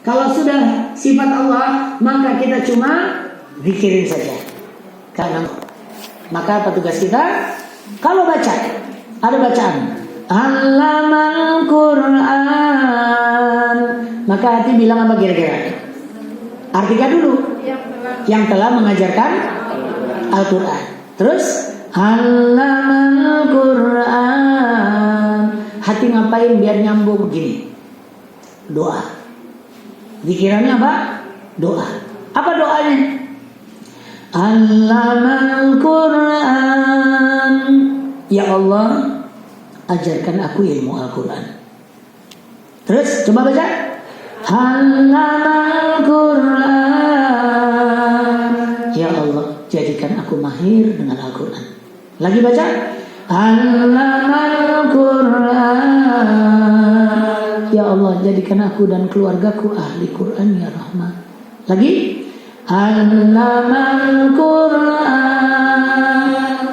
Kalau sudah sifat Allah, maka kita cuma zikirin saja. Karena maka apa tugas kita? Kalau baca, ada bacaan Allamal Quran, maka hati bilang apa kira-kira? Artikan dulu. Yang telah mengajarkan Al-Quran. Terus Allamal Quran, hati ngapain biar nyambung begini? Doa. Pikirannya apa? Doa. Apa doanya? Allamal Quran, ya Allah, ajarkan aku ilmu Al-Quran. Terus coba baca Allamal Quran, ya Allah, jadikan aku mahir dengan Al-Quran. Lagi baca Allamal Quran, ya Allah, jadikan aku dan keluargaku ahli Quran ya Rahman. Lagi Allamal Quran,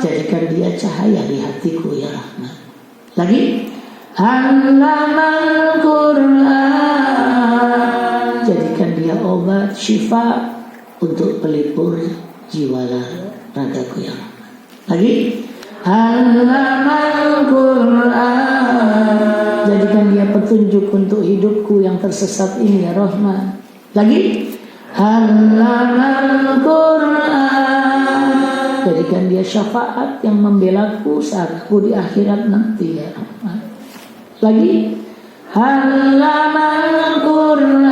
jadikan dia cahaya di hatiku ya Rahman. Lagi Allamal Quran, jadikan dia obat syifa untuk pelipur jiwa ragaku ya Rahman. Lagi Allamal Quran, jadikan dia petunjuk untuk hidupku yang tersesat ini ya Rahman. Lagi Allamal Quran, jadikan dia syafaat yang membelaku saat aku di akhirat nanti ya Rahman. Lagi Allamal Quran,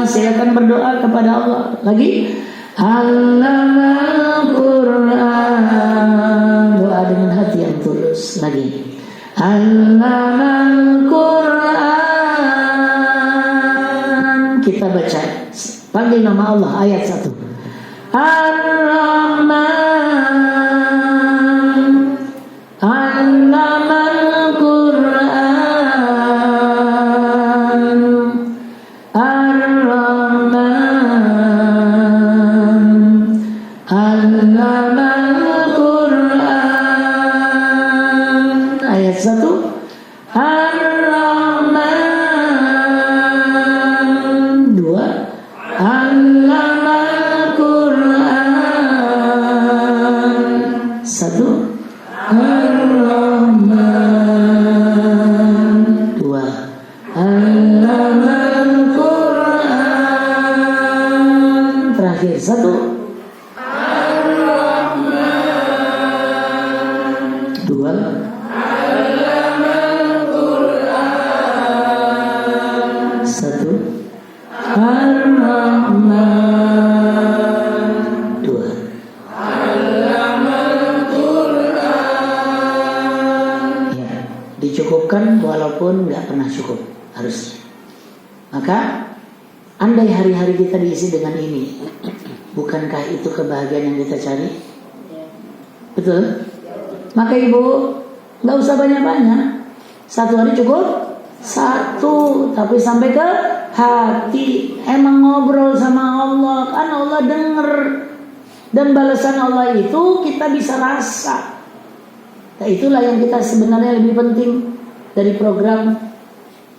silakan berdoa kepada Allah. Lagi Allamal Quran, doa dengan hati yang tulus. Lagi Allamal Quran, kita baca panggil nama Allah ayat 1. Ar-Rahman, Allamal Quran, Ar-Rahman, Allamal Quran. Ayat 1. Ar-Rahman. 2. Allamal Quran. 1. Ar-Rahman. 2. Allamal Quran. Terakhir 1. Ar-Rahman. 2. Allamal Quran. 1. Ar-Rahman. 2. Allamal Quran. Ya, dicukupkan walaupun nggak pernah cukup harusnya. Maka andai hari-hari kita diisi dengan ini, bukankah itu kebahagiaan yang kita cari? Betul? Maka ibu nggak usah banyak-banyak. 1 hari cukup 1, tapi sampai ke hati. Emang ngobrol sama Allah, kan Allah denger. Dan balasan Allah itu kita bisa rasa. Nah, itulah yang kita sebenarnya lebih penting dari program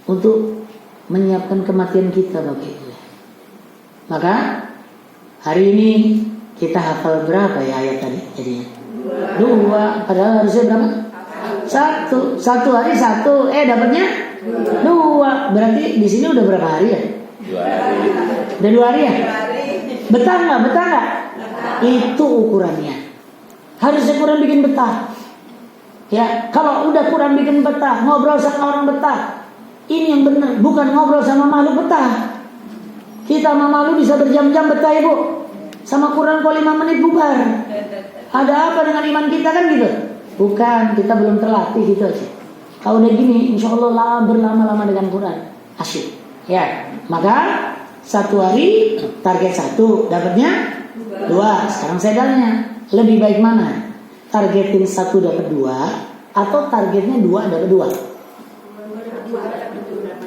untuk menyiapkan kematian kita Bapak Ibu. Maka hari ini kita hafal berapa ya ayat tadi jadinya? 2, padahal harusnya berapa? 1. 1 hari 1, dapatnya 2. Berarti di sini udah berapa hari ya? 2 hari. Udah 2 hari ya? Betah nggak? Betah nggak? Itu ukurannya. Harusnya Quran bikin betah. Ya, kalau udah Quran bikin betah, ngobrol sama orang betah. Ini yang benar, bukan ngobrol sama makhluk betah. Kita sama makhluk bisa berjam-jam betah ibu. Sama Quran kalau 5 menit bubar. Ada apa dengan iman kita kan gitu? Bukan, kita belum terlatih gitu aja. Kalau udah gini, insya Allah berlama-lama dengan Quran, asyik. Ya, maka 1 hari target 1, dapatnya 2. Sekarang saya tanya, lebih baik mana? Targetin 1 dapat 2 atau targetnya 2 dapat 2?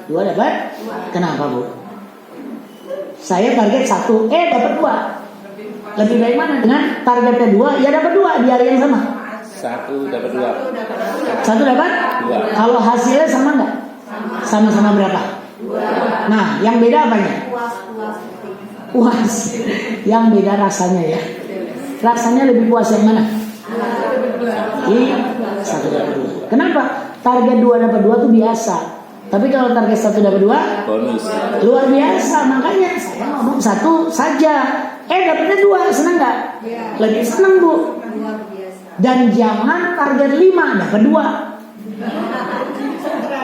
2 dapat? Kenapa Bu? Saya target 1, dapat 2. Lebih baik mana? Dengan targetnya 2, ya dapat 2 di hari yang sama. 1 dapat 2. 1 dapat? 2. Kalau hasilnya sama nggak? Sama-sama berapa? 2. Nah, yang beda apanya? Puas. Yang beda rasanya ya. Rasanya lebih puas yang mana? Ini 1 dapat 2. Kenapa? Target 2 dapat 2 itu biasa. Tapi kalau target 1 dapat 2 bonus. luar biasa. Makanya saya ngomong 1 saja. Dapatnya 2, senang nggak? Lebih senang Bu. Dan jangan target 5 dapat 2.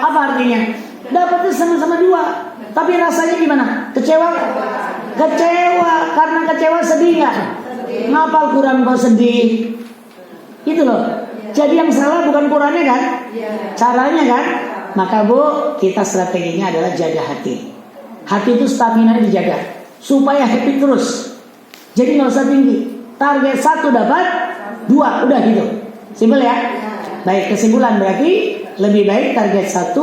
Apa artinya? Dapatnya sama-sama 2. Tapi rasanya gimana? Kecewa? Kecewa. Karena kecewa sedih nggak? Ngapal Quran kok sedih? Itu loh. Jadi yang salah bukan Qurannya kan? Caranya kan? Maka Bu, kita strateginya adalah jaga hati. Hati itu stamina dijaga supaya happy terus. Jadi nggak usah tinggi. Target 1 dapat 2, udah gitu. Simpel ya? Baik, kesimpulan berarti lebih baik target 1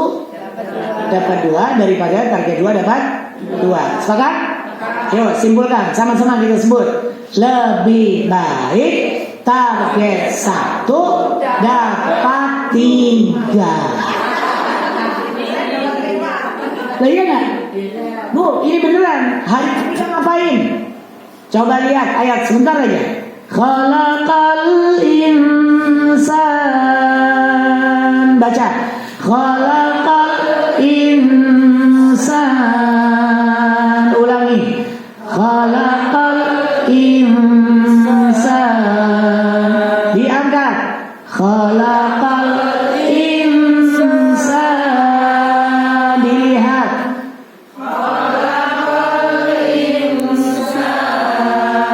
dapat 2 daripada target 2 dapat 2. Sepakat? Yuk simpulkan, sama-sama kita sebut. Lebih baik target 1 dapat 3. Lah iya gak? Bu, ini beneran. Hari ini kita ngapain? Coba lihat ayat sebentar aja. Khalaqal insan. Baca. Khalaqal insan. Ulangi. Khalaqal insan. Diangkat. Khalaqal insan. Dilihat.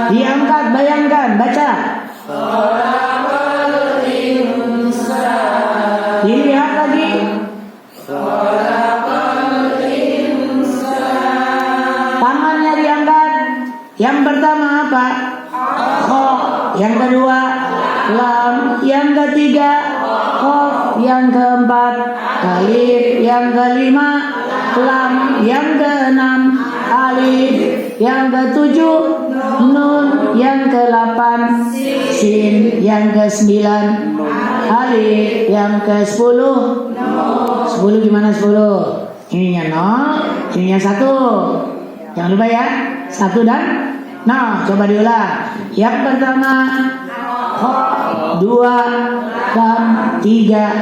Diangkat, bayangkan, baca. Dilihat lagi. Tangannya diangkat. Yang pertama apa? Kho. Yang kedua lam. Yang ketiga Kof. Yang keempat alif. Yang kelima lam. Yang keenam alif. Yang ketujuh nun. Yang ke-8 sin. Yang ke-9 alif. Yang ke-10 10 gimana 10? Ininya 0, ininya 1. Jangan lupa ya, 1 dan 0. Coba diulang. Yang pertama Kho, 2 lam, 3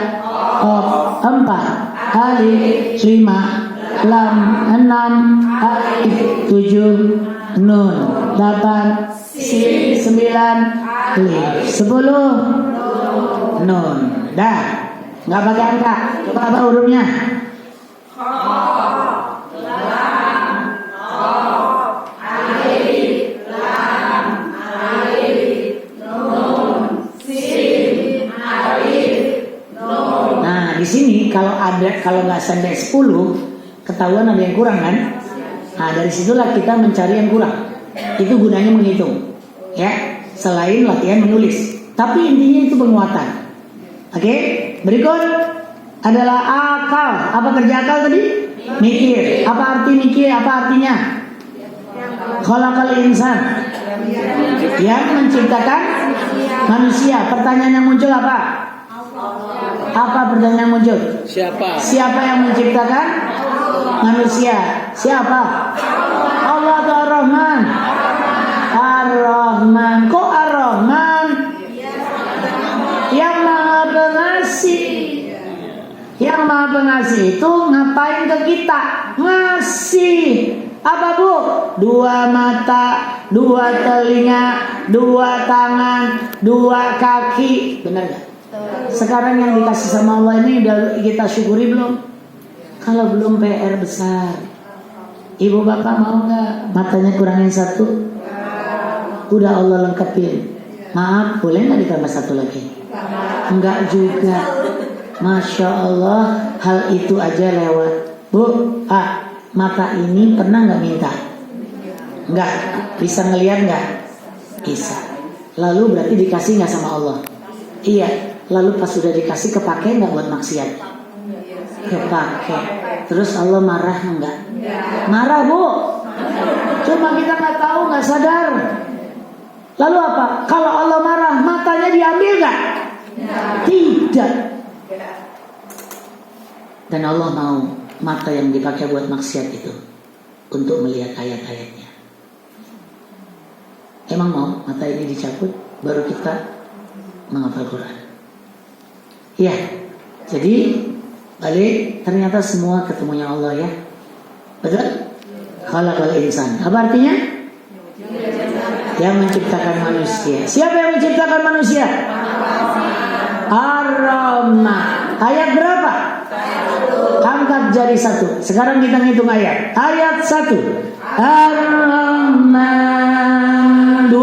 Kof, 4 alif, 5 lam, 6 alif, 7 nun, 8 sin, 9 alif, 10 nun. Dah, nggak pakai angka. Coba apa hurufnya? Nah, di sini kalau nggak sampai 10, ketahuan ada yang kurang kan? Nah, dari situlah kita mencari yang kurang. Itu gunanya menghitung, ya. Selain latihan menulis, tapi intinya itu penguatan. Oke, berikut adalah akal. Apa kerja akal tadi? Mikir. Apa arti mikir? Apa artinya? Khalaqal insan. Yang menciptakan manusia. Pertanyaan yang muncul apa? Apa pertanyaan yang muncul? Siapa? Siapa yang menciptakan manusia? Siapa? Allah atau Ar-Rahman? Ar-Rahman. Kok Ar-Rahman? Yang Maha Pengasih. Yang Maha Pengasih itu ngapain ke kita? Ngasih. Apa Bu? 2 mata, 2 telinga, 2 tangan, 2 kaki. Benar gak? Sekarang yang dikasih sama Allah ini udah kita syukuri belum? Kalau belum PR besar. Ibu bapak mau gak matanya kurangin 1? Udah Allah lengkapin. Maaf, boleh gak ditambah 1 lagi? Enggak juga. Masya Allah, hal itu aja lewat. Bu, mata ini pernah gak minta? Enggak. Bisa ngelihat gak? Bisa. Lalu berarti dikasih gak sama Allah? Iya. Lalu pas sudah dikasih kepake gak buat maksiat? Kepake. Terus Allah marah enggak? Marah Bu. Cuma kita gak tahu, gak sadar. Lalu apa? Kalau Allah marah, matanya diambil gak? Tidak. Dan Allah mau mata yang dipakai buat maksiat itu untuk melihat ayat-ayatnya. Emang mau mata ini dicabut baru kita menghafal Quran? Iya. Jadi balik, ternyata semua ketemunya Allah ya. Betul? Khalaqal insan. Apa artinya? Yang menciptakan manusia. Siapa yang menciptakan manusia? Ar-Rahman. Ayat berapa? Angkat jari 1. Sekarang kita ngitung ayat. Ayat 1. Ar-Rahman. 2.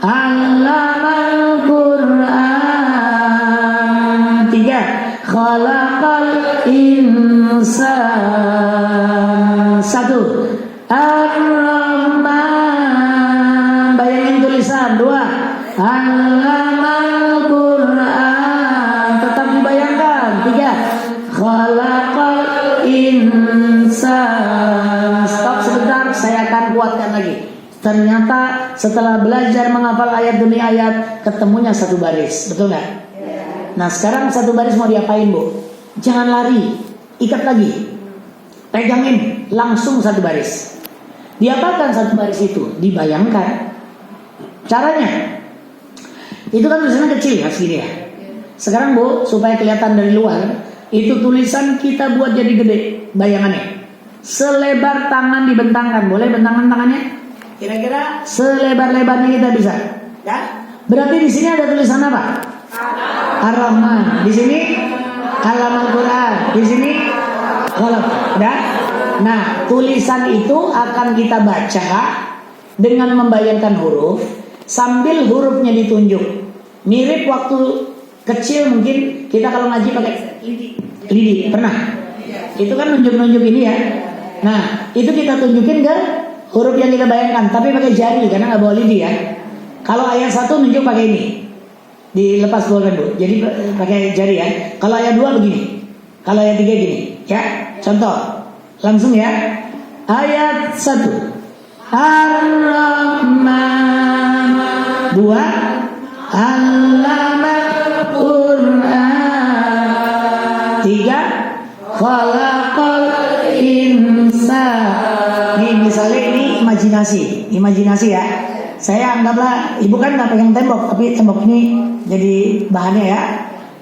Allamal Qur'an. 3. Khalaqal insan. 1. Ar-Rahman. Bayangin tulisan. 2. Allamal Qur'an. Tetap dibayangkan. 3. Khalaqal insan. Stop sebentar, saya akan kuatkan lagi. Ternyata setelah belajar menghafal ayat demi ayat, ketemunya satu baris, betul nggak? Nah sekarang satu baris mau diapain, Bu? Jangan lari, ikat lagi, pegangin, langsung satu baris. Diapakan satu baris itu? Dibayangkan. Caranya, itu kan tulisannya kecil ya, segini ya. Sekarang Bu, supaya kelihatan dari luar, itu tulisan kita buat jadi gede, bayangannya. Selebar tangan dibentangkan, boleh bentangkan tangannya? Kira-kira selebar-lebarnya kita bisa, ya? Berarti di sini ada tulisan apa? Ar-Rahman. Di sini Allamal Qur'an. Di sini Khalaq. Udah? Nah, tulisan itu akan kita baca dengan membayangkan huruf sambil hurufnya ditunjuk. Mirip waktu kecil mungkin kita kalau ngaji pakai lidi. Pernah? Itu kan nunjuk-nunjuk ini ya. Nah, itu kita tunjukin ke huruf yang kita bayangkan, tapi pakai jari karena nggak bawa lidi ya. Kalau ayat 1 nunjuk pakai ini, dilepas boleh Bu. Jadi pakai jari ya. Kalau ayat 2 begini, kalau ayat 3 gini, ya. Contoh, langsung ya. Ayat 1, Ar-Rahman. 2, Allamal Qur'an. 3, Khalaqal insan. Nih misalnya ini imajinasi ya. Saya anggaplah ibu kan nggak pegang tembok, tapi tembok ini jadi bahannya ya.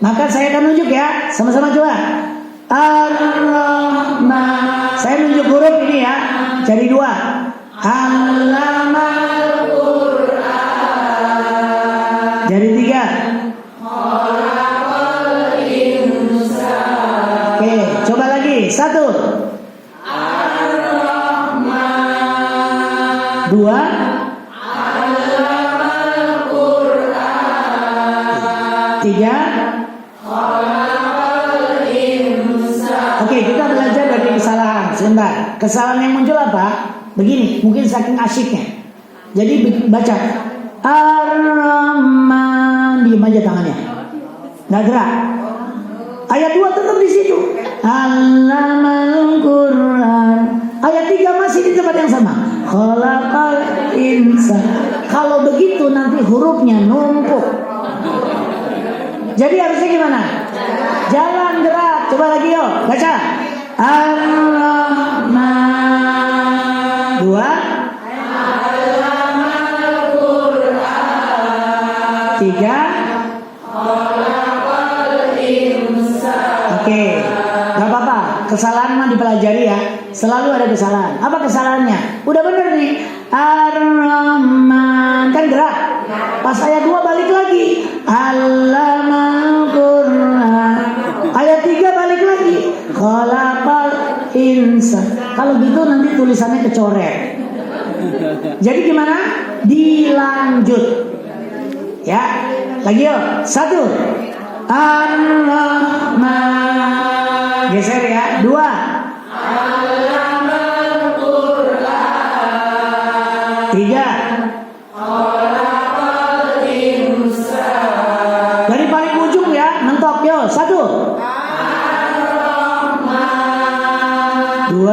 Maka saya akan nunjuk ya, sama-sama coba. Ar-Rahman. Saya nunjuk huruf ini ya, jari 2. Allamal Qur'an. Jari 3. Khalaqal insan. Oke, coba lagi. 1. Ar-Rahman. 2. Allamal Qur'an. 3. Khalaqal insan. Oke, kita belajar dari kesalahan. Sebentar. Kesalahan yang muncul apa? Begini, mungkin saking asyiknya. Jadi baca Ar-Rahman, diam aja tangannya, nggak gerak. Ayat 2 tetap di situ. Allamal Qur'an. Ayat 3 masih di tempat yang sama. Khalaqal insan. Kalau begitu nanti hurufnya numpuk. Jadi harusnya gimana? Jalan gerak. Coba lagi yuk, baca. Ar-Rahman. 2. Allamal Qur'an. 3. Khalaqal insan. Oke, gak apa-apa. Kesalahan mah dipelajari ya. Selalu ada kesalahan. Apa kesalahannya? Udah bener nih. Ar-Rahman kan gerak. Pas ayat 2 balik lagi. Allamal Qur'an. Ayat 3 balik lagi. Khalaqal insan. Kalau gitu nanti tulisannya kecoret. Jadi gimana? Dilanjut. Ya, lagi yuk. 1. Ar-Rahman. Geser ya. 2. Allamal Qur'an. 3. Khalaqal insan. Dari paling ujung ya, mentok yo. 1. Ar-Rahman. 2.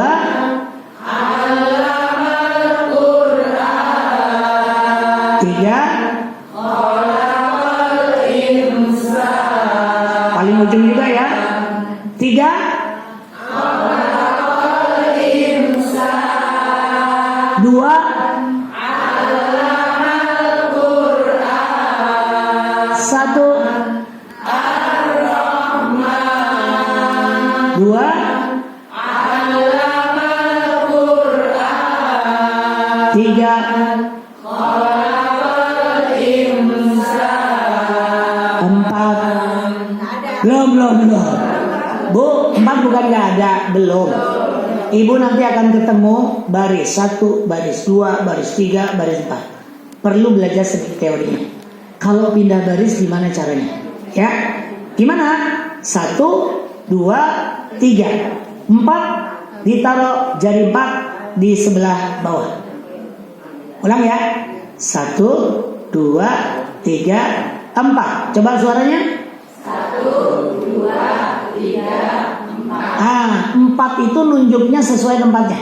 Allamal Qur'an. 3. Khalaqal insan. Paling ujung juga ya. 3. Khalaqal insan. Dua. Satu. Dua. Tiga. Empat. Belum. Bu, 4 bukan nggak ada, belum. Ibu nanti akan ketemu baris 1, baris 2, baris 3, baris 4. Perlu belajar sedikit teorinya. Kalau pindah baris gimana caranya? Ya, gimana? 1, 2, 3, 4 ditaruh jari 4 di sebelah bawah. Ulang ya. 1, 2, 3, 4. Coba suaranya. 1, 2, 3, 4. 4 itu nunjuknya sesuai tempatnya.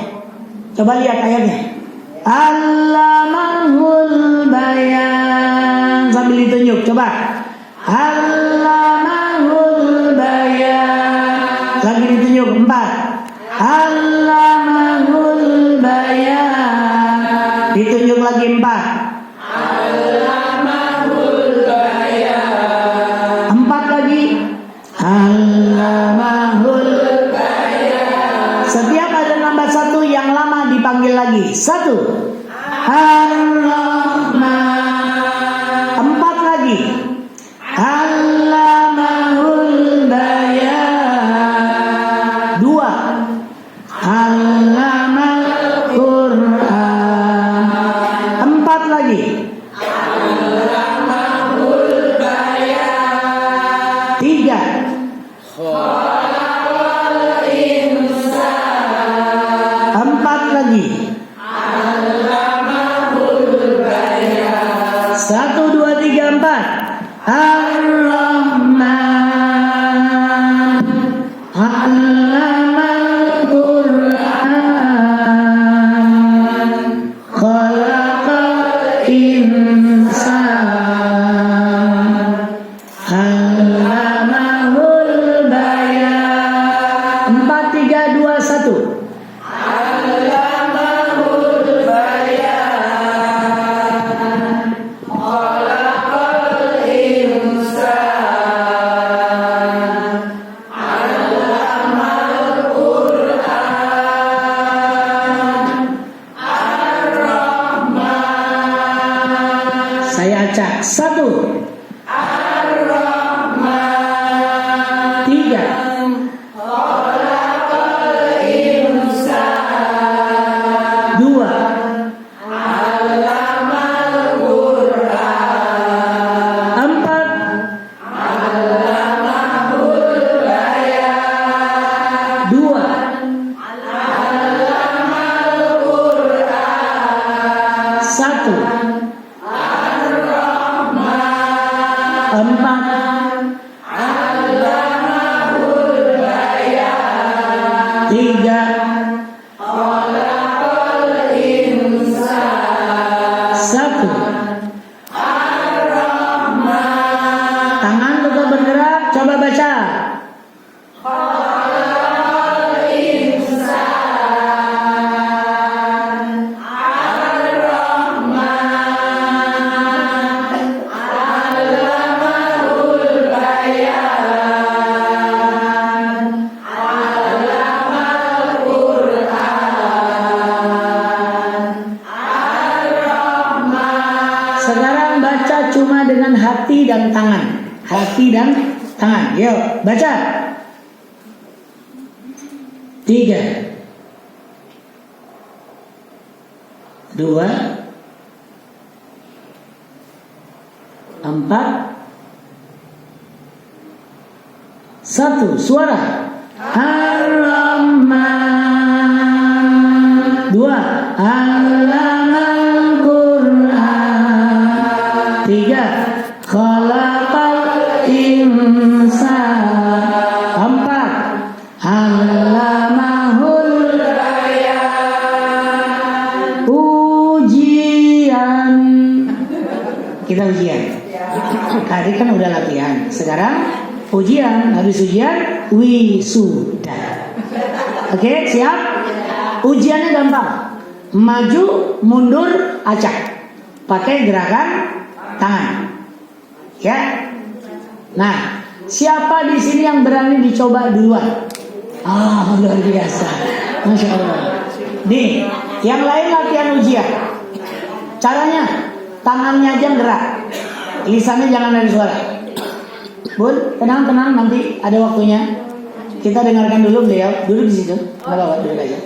Coba lihat ayatnya. Allamahul bayan. Sambil ditunjuk. Coba. Allamahul bayan. Lagi ditunjuk. 4. Allamahul bayan. Ditunjuk lagi 4. Allamahul bayan. 4 lagi. Allamahul bayan. Setiap ada nambah 1 yang lama dipanggil lagi. 1. Ar-Rahman. 4 lagi. Allamahul bayan. 2. Allamal Qur'an. 4 lagi. Allamahul bayan. 3. Khalaqal insan. 4 lagi. Allamahul bayan. 1, 2, 3, 4. Ar-Rahman. Allamal Qur'an. Khalaqal insan. Allamahul bayan. 4, 3, 2, 1. Allamahul bayan. Khalaqal insan. Allamal Qur'an. Ar-Rahman. Saya acak. 1. Ar-Rahman. 3. Khalaqal insan. 2. Allamal Qur'an. 4. Allamahul bayan. 2. Allamal Qur'an. 1. Ar-Rahman. 4. Allamahul bayan. 3. Khalaqal insan. 1. Ar-Rahman. Tangan tetap bergerak. Coba baca. Khalaqal insan. Ar-Rahman. Allamahul bayan. Allamal Qur'an. Ar-Rahman. Sekarang baca cuma dengan hati dan tangan. Hati dan tangan. Yuk, baca. 3. 2. 4. 1. Suara. Ar-Rahman. 2. Allamal Qur'an. 3. Khalaqal insan. 4. Allamahul bayan. Ujian. Kita ujian. Tadi kan udah latihan. Sekarang ujian. Habis ujian wisuda. Oke, siap? Ujiannya gampang. maju, mundur, acak. Pakai gerakan tangan. Ya. Nah, siapa di sini yang berani dicoba duluan? Luar biasa. Masya Allah. Nih, yang lain latihan ujian. Caranya, tangannya aja gerak, lisannya jangan ada suara. Bun, tenang, nanti ada waktunya. Kita dengarkan dulu beliau. Duduk di situ. Nggak apa-apa, duduk aja.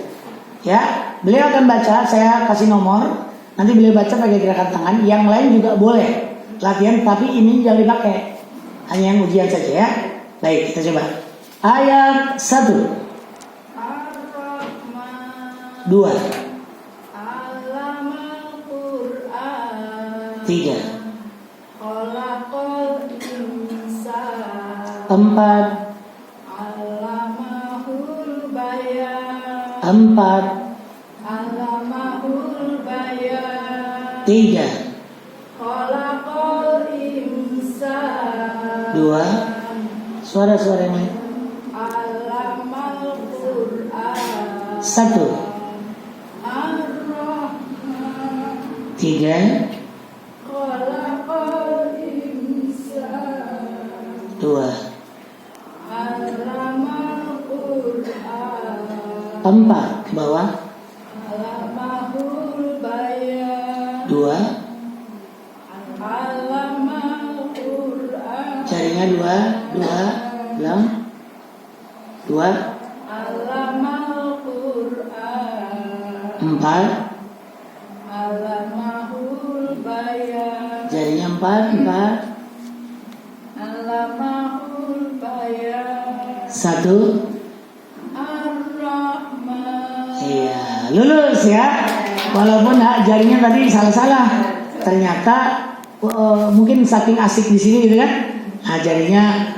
Ya, beliau akan baca. Saya kasih nomor. Nanti beliau baca pakai gerakan tangan. Yang lain juga boleh latihan, tapi ini jangan dipakai. Hanya yang ujian saja ya. Baik, kita coba. Ayat 1, 2, 3, 4, 3, 2, suara-suara yang lain. 1, 3, 2, 4 ke bawah, 2, jarinya 2, bilang 2, 4, jarinya 4, 1. Iya, lulus ya. Walaupun jarinya tadi salah-salah. Ternyata mungkin saking asik di sini gitu kan. Jarinya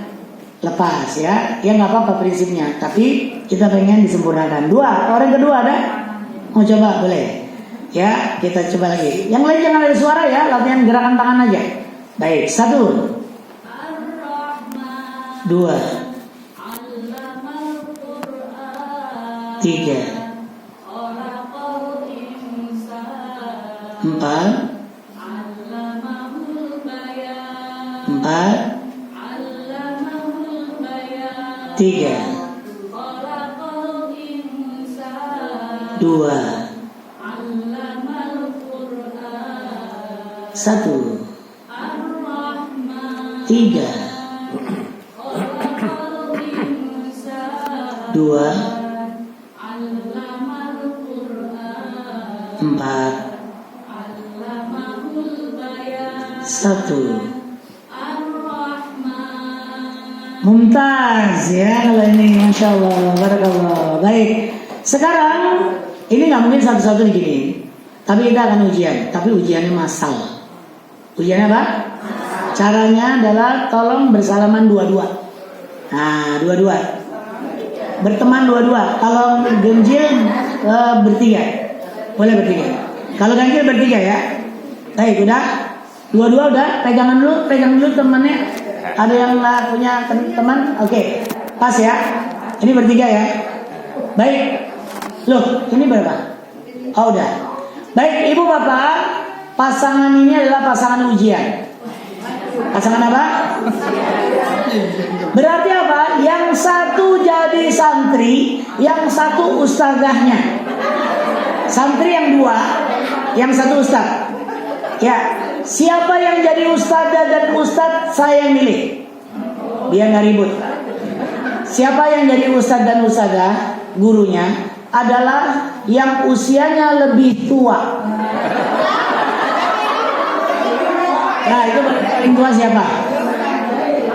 lepas ya. Ya nggak apa-apa prinsipnya. Tapi kita pengen disempurnakan. 2, orang kedua ada? Mau coba boleh? Ya, kita coba lagi. Yang lain jangan ada suara ya. Latihan gerakan tangan aja. Baik, 1, 2, 3, 4, 3, 2, 1, 3, 2, 4, 1. Mumtaz ya kalau ini, Masya Allah, barakallah. Baik, sekarang ini nggak mungkin satu-satu begini, tapi kita akan ujian. Tapi ujiannya massal. Ujiannya apa? Caranya adalah tolong bersalaman dua-dua. Nah, dua-dua, berteman dua-dua. Kalau ganjil bertiga, boleh bertiga. Kalau ganjil bertiga ya. Baik, udah. Dua-dua udah. Pegang dulu temannya. Ada yang punya teman? Oke. Pas ya. Ini bertiga ya. Baik. Loh, ini berapa? Oh, udah. Baik, Ibu Bapak, pasangan ini adalah pasangan ujian. Pasangan apa? Berarti apa? Yang satu jadi santri, yang satu ustazahnya. Santri yang 2, yang satu ustaz. Ya, siapa yang jadi ustazah dan ustaz, saya yang milih. Biar nggak ribut. Siapa yang jadi ustaz dan ustazah, gurunya adalah yang usianya lebih tua. Nah, itu paling tua siapa?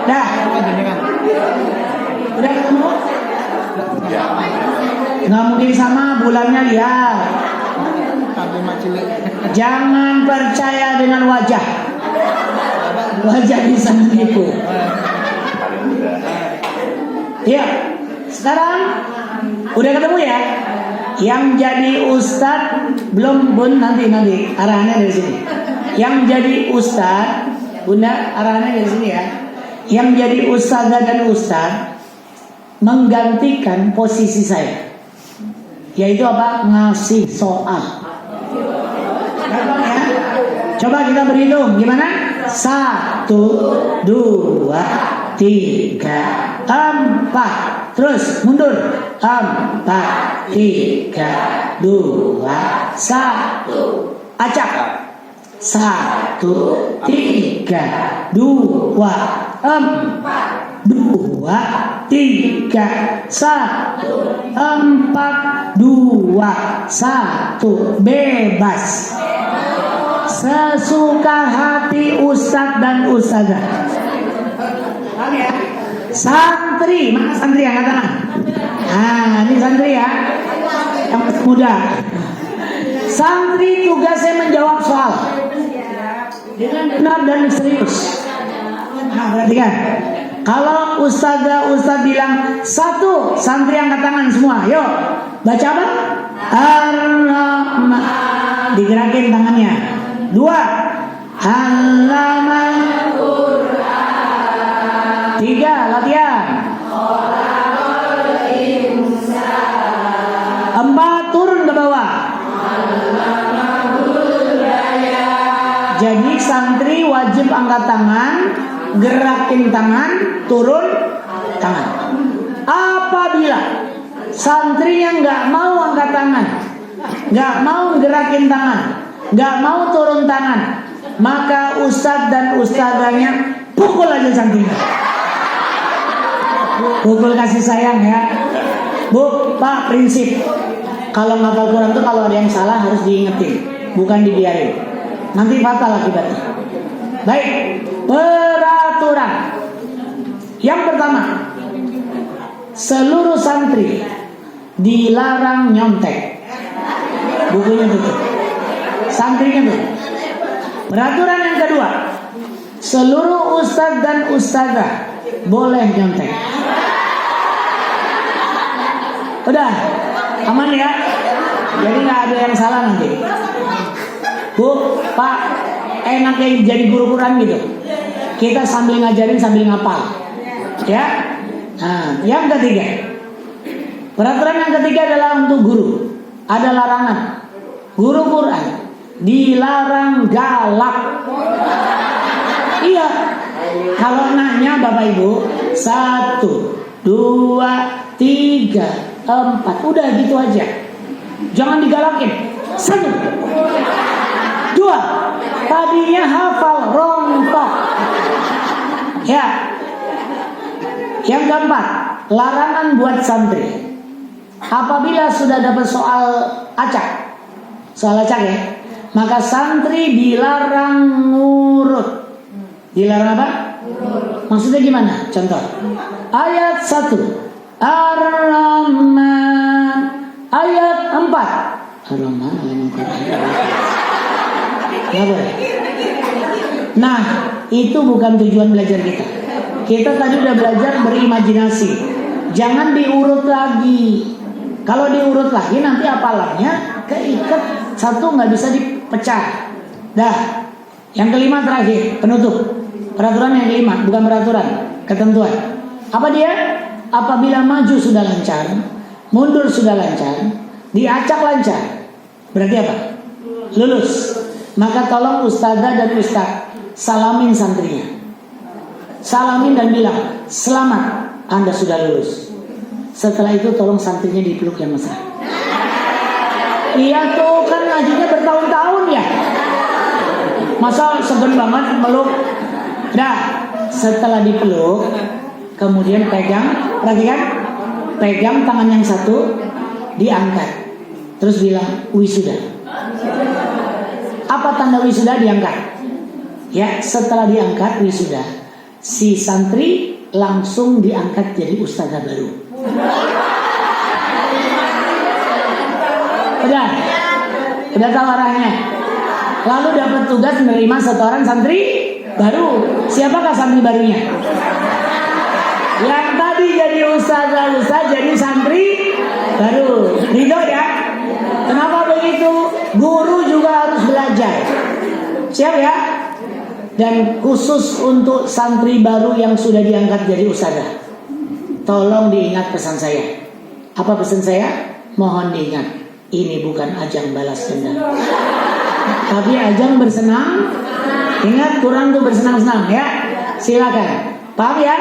Dah. Udah ketemu? Nggak mungkin sama, bulannya lihat. Jangan percaya dengan wajah. Wajah bisa menipu. Ya, sekarang udah ketemu ya. Yang jadi ustadz belum, Bun, nanti arahannya dari sini. Yang jadi ustadz, Bunda, arahannya dari sini ya. Yang jadi ustadzah dan ustadz menggantikan posisi saya, yaitu apa? Ngasih soal. Coba kita berhitung, gimana? 1, 2, 3, 4. Terus mundur. 4, 3, 2, 1. Acak. 1, 3, 2, 4, 2, 3, 1, 4, 2, 1. Bebas. Sesuka hati Ustadz dan Ustadzah. Santri, mana santri yang kata? Nah, ini santri ya, yang muda. Santri tugasnya menjawab soal dengan benar dan serius. Nah, perhatikan. Kalau ustadz bilang 1, santri angkat tangan semua. Yuk, baca apa? Ar-Rahman. Digerakin tangannya. 2, halaman Quran. 3, latihan. 4, turun ke bawah. Jadi santri wajib angkat tangan, gerakin tangan, turun tangan. Apabila santrinya nggak mau angkat tangan, nggak mau gerakin tangan, nggak mau turun tangan, maka ustadz dan ustadzanya pukul aja santrinya. Pukul kasih sayang ya. Bu, Pak, prinsip kalau ngapal Quran tuh kalau ada yang salah harus diingetin, bukan dibiarin. Nanti fatal akibatnya. Baik, peraturan. Yang pertama, seluruh santri dilarang nyontek. Bukunya tutup, santrinya tutup. Peraturan yang kedua, seluruh ustadz dan ustadzah boleh nyontek. Udah, aman ya? Jadi nggak ada yang salah nanti. Bu, Pak, enaknya jadi guru Quran gitu. Kita sambil ngajarin sambil ngapal. Ya. Nah, yang ketiga. Peraturan yang ketiga adalah untuk guru. Ada larangan. Guru Quran dilarang galak. Iya. Kalau nanya Bapak Ibu, 1, 2, 3, 4. Udah gitu aja. Jangan digalakin. 1, 2, tadinya hafal rontok. Ya. Yang keempat, larangan buat santri. Apabila sudah dapat soal acak ya, maka santri dilarang ngurut. Dilarang apa? Maksudnya gimana? Contoh. Ayat 1, Ar-Rahman. Ayat 4, Ar-Rahman. Nah, itu bukan tujuan belajar kita. Kita tadi udah belajar berimajinasi. Jangan diurut lagi. Kalau diurut lagi nanti hafalannya keikat, satu nggak bisa dipecah. Dah. Yang kelima terakhir, penutup. Peraturan yang kelima, bukan peraturan, ketentuan. Apa dia? Apabila maju sudah lancar, mundur sudah lancar, diacak lancar, berarti apa? Lulus. Maka tolong ustazah dan ustaz salamin santrinya. Salamin dan bilang, selamat, Anda sudah lulus. Setelah itu tolong santrinya dipeluk yang mesra. Iya tuh, kan ngajinya bertahun-tahun ya. Masa segen banget meluk. Dah, setelah dipeluk, kemudian pegang, perhatikan, pegang tangan yang satu, diangkat, terus bilang wisuda. Apa tanda wisuda? Diangkat. Ya, setelah diangkat wisuda, si santri langsung diangkat jadi ustazah baru. Udah tahu arahnya. Lalu dapat tugas menerima setoran santri baru. Siapakah santri barunya? Yang tadi jadi ustazah jadi santri baru. Ridho ya? Kenapa begitu? Guru juga harus belajar. Siap ya? Dan khusus untuk santri baru yang sudah diangkat jadi ustazah, tolong diingat pesan saya. Apa pesan saya? Mohon diingat, ini bukan ajang balas dendam. Tapi ajang bersenang. Ingat Quran tuh bersenang-senang ya. Silakan. Paham ya?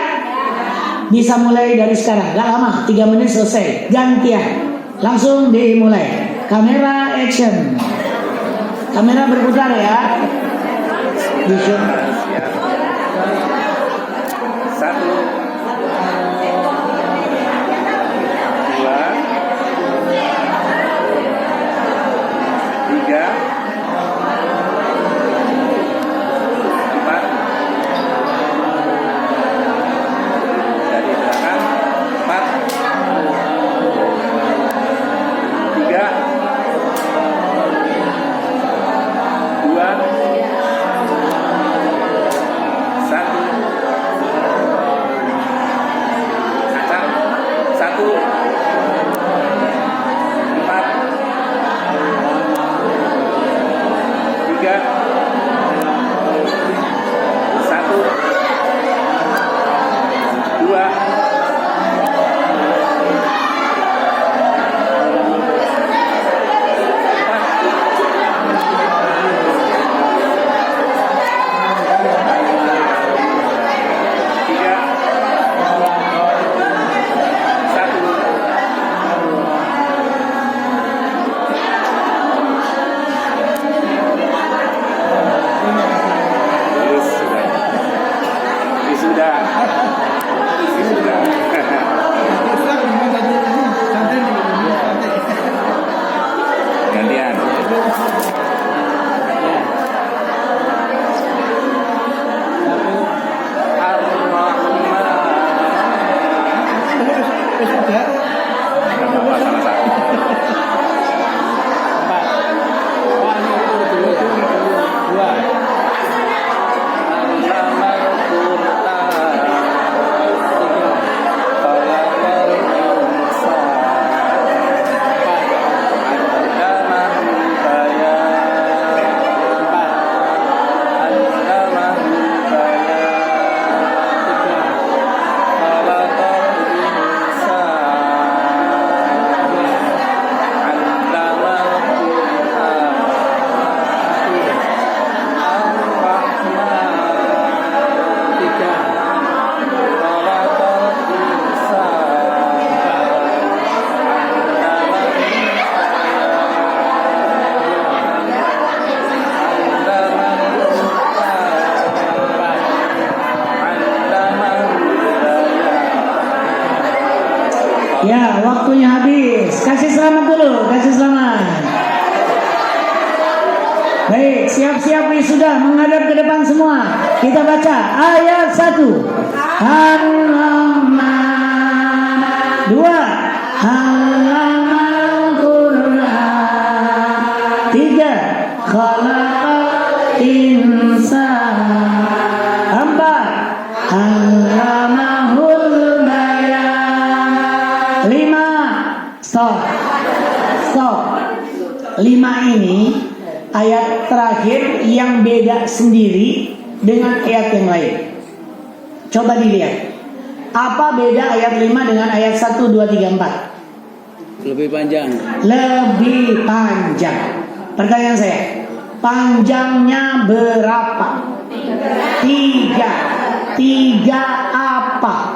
Bisa mulai dari sekarang. Gak lama, 3 menit selesai. Gantian. Langsung dimulai. Kamera action. Kamera berputar ya. Bisa. Satu, dua, tiga, empat. Dari belakang, 4, 3, 2, 1. Kacang 1, 4, 3, 1, 2. Gantian. Ya, waktunya habis. Kasih selamat dulu, kasih selamat. Baik, siap-siap wisuda menghadap ke depan semua. Kita baca ayat 1. Ar-Rahman. 2. Halamal Quran. 3. Khalaqal insan. 4. Allamahul bayan. 5. Stop. 5 ini ayat terakhir yang beda sendiri dengan ayat yang lain. Coba dilihat. Apa beda ayat 5 dengan ayat 1, 2, 3, 4? Lebih panjang. Lebih panjang. Pertanyaan saya, panjangnya berapa? 3. 3 apa?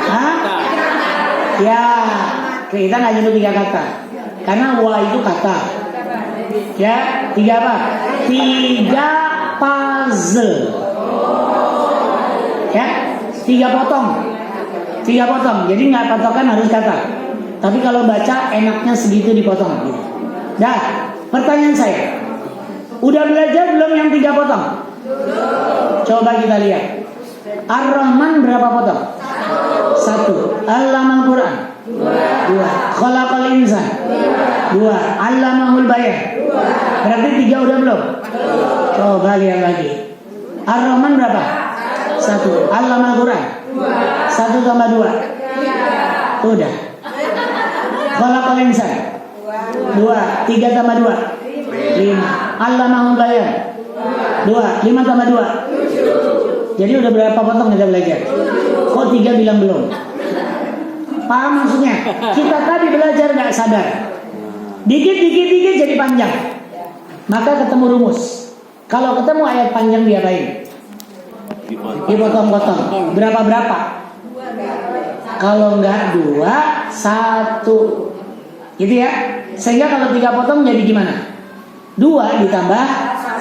Hah? Ya, kita nggak nyebut 3 kata. Karena wa itu kata. Ya, 3 apa? 3 puzzle. Ya, 3 potong. 3 potong. Jadi nggak patokan harus kata. Tapi kalau baca enaknya segitu dipotong. Gitu. Dah, pertanyaan saya. Udah belajar belum yang 3 potong? Coba kita lihat. Ar-Rahman berapa potong? 1. Allamal Quran. 2. Khalaqal insan. 2. Allamahul bayan. Berarti 3 udah belum? Coba lihat lagi. Ar-Rahman berapa? 1. Allamal Quran. 1 tambah 2. Udah. Khalaqal insan. 2. 3 tambah 2. 5. Allamahul bayan. 2. 5 tambah 2. Jadi udah berapa potong kita belajar? Kok 3 bilang belum? Paham maksudnya? Kita tadi belajar gak sadar. Dikit jadi panjang. maka ketemu rumus. Kalau ketemu ayat panjang diapain? Dipotong-potong. Berapa? Kalau enggak 2, 1. Gitu ya. Sehingga kalau 3 potong jadi gimana? 2 ditambah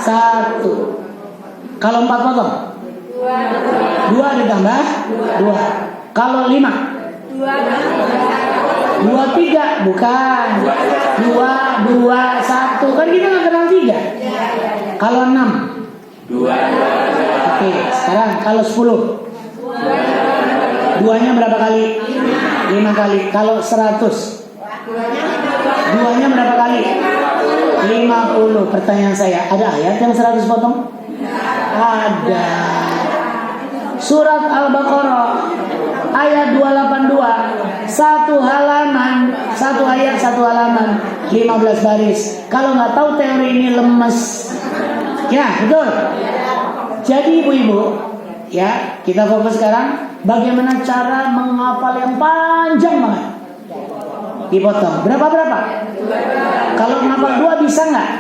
1. Kalau 4 potong? 2 ditambah 2. Kalau 5? 2, 3. Bukan. 2, 1. Kan kita nggak kenal 3. Kalau 6? 2. Oke, sekarang kalau 10? 2-nya berapa kali? 5 kali. Kalau 100? 2-nya berapa kali? 50. Pertanyaan saya, ada ayat yang 100 potong? Ada. Surat Al-Baqarah ayat 282, satu halaman, satu ayat, satu halaman, 15 baris. Kalau nggak tahu teori ini lemes. Ya, betul. Jadi ibu-ibu, ya, kita fokus sekarang bagaimana cara menghafal yang panjang banget. Dipotong. Berapa? Kalau menghafal 2 bisa nggak?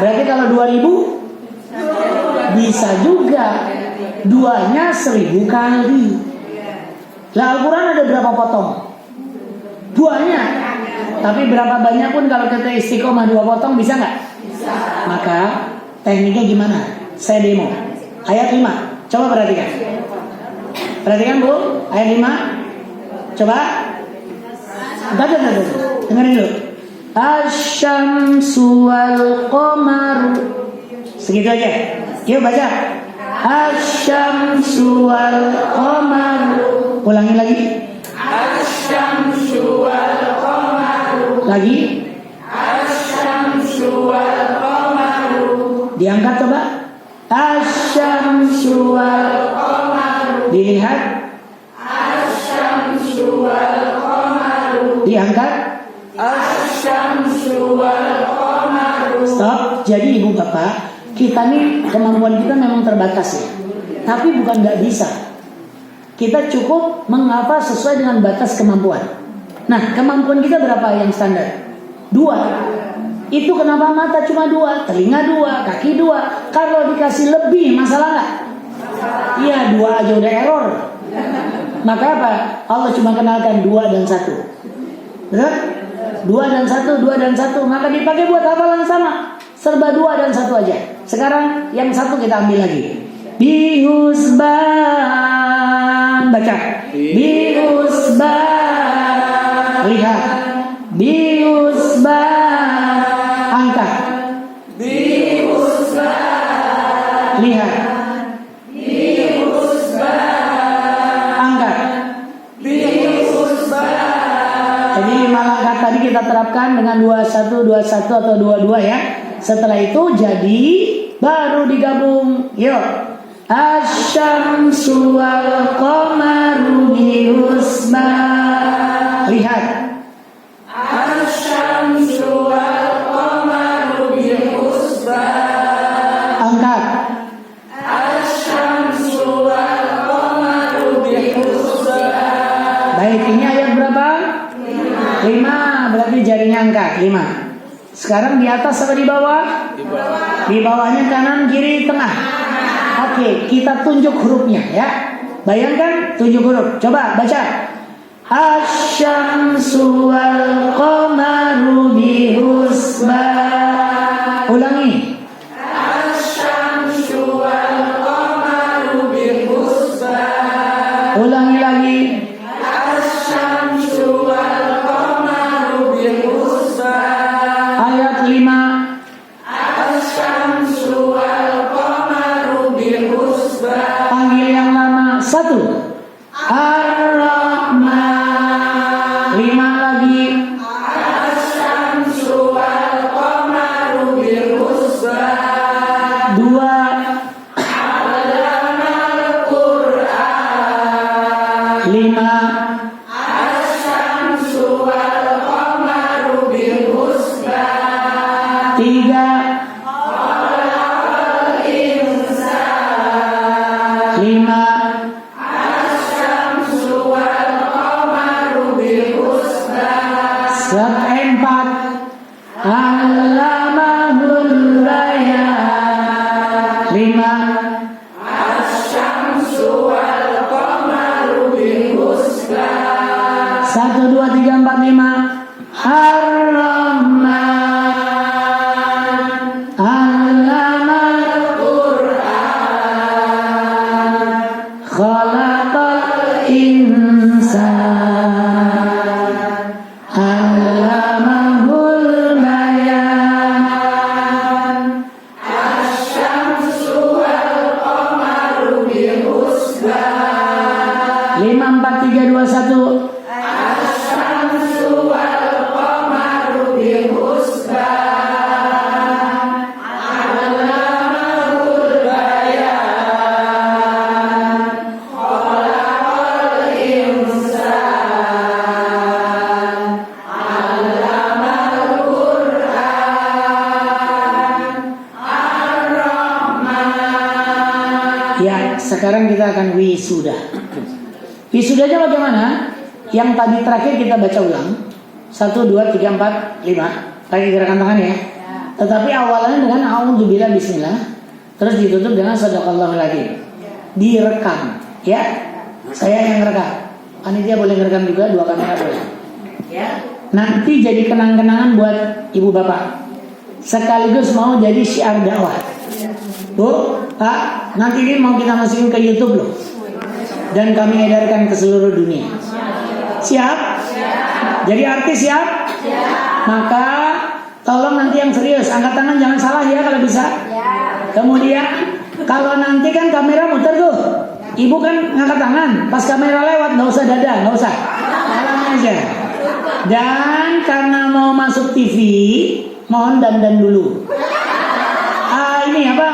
Berarti kalau 2000 bisa juga. 2-nya 1000 kali. Lah Al-Quran ada berapa potong? 2-nya. Tapi berapa banyak pun kalau kita istiqomah 2 potong bisa nggak? Bisa. Maka tekniknya gimana? Saya demo. Ayat 5. Coba perhatikan. Perhatikan Bu. Ayat 5. Coba. Dengerin dulu. Asy-syamsu wal qamaru. Segitu aja. Yuk baca. Asy-syamsu wal qamaru. Ulangi lagi. Asy-syamsu wal qamaru. Lagi. Asy-syamsu wal qamaru. Diangkat coba. Asy-syamsu wal qamaru. Dilihat. Asy-syamsu wal qamaru. Diangkat. Asy-syamsu wal qamaru. Stop. Jadi ibu bapak, kita nih kemampuan kita memang terbatas ya. Tapi bukan nggak bisa. Kita cukup menghafal sesuai dengan batas kemampuan. Nah, kemampuan kita berapa yang standar? 2. Itu kenapa mata cuma 2, telinga 2, kaki 2. Kalau dikasih lebih masalah nggak? Iya, 2 aja udah error. Maka apa? Allah cuma kenalkan 2 dan 1. Betul? 2 dan 1, 2 dan 1. Maka dipakai buat hafalan sama. Serba 2 dan 1 aja. Sekarang yang 1 kita ambil lagi. Bihusban. Baca. Bihusban. Lihat. Bihusban. Angkat. Bihusban. Lihat. Bihusban. Angkat. Bihusban. Jadi 5 langkah tadi kita terapkan dengan 21, 21 atau 22 ya. Setelah itu jadi baru digabung. Yuk. Asy-syamsu wal qamaru bihusban. Lihat. Asy-syamsu wal qamaru bihusban. Angkat. Asy-syamsu wal qamaru bihusban. Baik, ini ayat berapa? 5. Berarti jarinya angkat 5. Sekarang di atas apa di bawah? Di bawah. Di bawahnya kanan, kiri, tengah. Oke, kita tunjuk hurufnya ya. Bayangkan tunjuk huruf. Coba baca. Asy-syamsu wal qamaru bihusban. Ulangi. Asy-syamsu wal qamaru bihusban. Ulangi lagi. Asy-syamsu wal qamaru bihusban. Ayat 5. Asy-syamsu wal qamaru bihusban. Panggil yang lama. 1. Ar-Rahman. 5 lagi. Asy-syamsu wal qamaru bihusban. 2. Allamal Qur'an. 5. Asy-syamsu wal qamaru bihusban. 3. Khalaqal insan. 5. Asy-syamsu wal qamaru bihusban. 4. Allamahul sekarang kita akan wisuda. Wisudanya bagaimana? Yang tadi terakhir kita baca ulang. 1, 2, 3, 4, 5. Pakai gerakan tangan ya. Tetapi awalnya dengan a'udzubillah bismillah. Terus ditutup dengan sadaqallahul adzim. Direkam, ya. Saya yang rekam. Panitia boleh ngerekam juga, 2 kamera boleh. Ya. Nanti jadi kenang-kenangan buat ibu bapak. Sekaligus mau jadi syiar dakwah. Bu, Pak, nanti ini mau kita masukin ke YouTube loh. Dan kami edarkan ke seluruh dunia. Siap? Jadi artis siap? Maka tolong nanti yang serius, angkat tangan jangan salah ya kalau bisa. Kemudian kalau nanti kan kamera muter tuh, ibu kan ngangkat tangan, pas kamera lewat nggak usah dada, nggak usah, tangan aja. Dan karena mau masuk TV, mohon dandan dulu. Ini apa?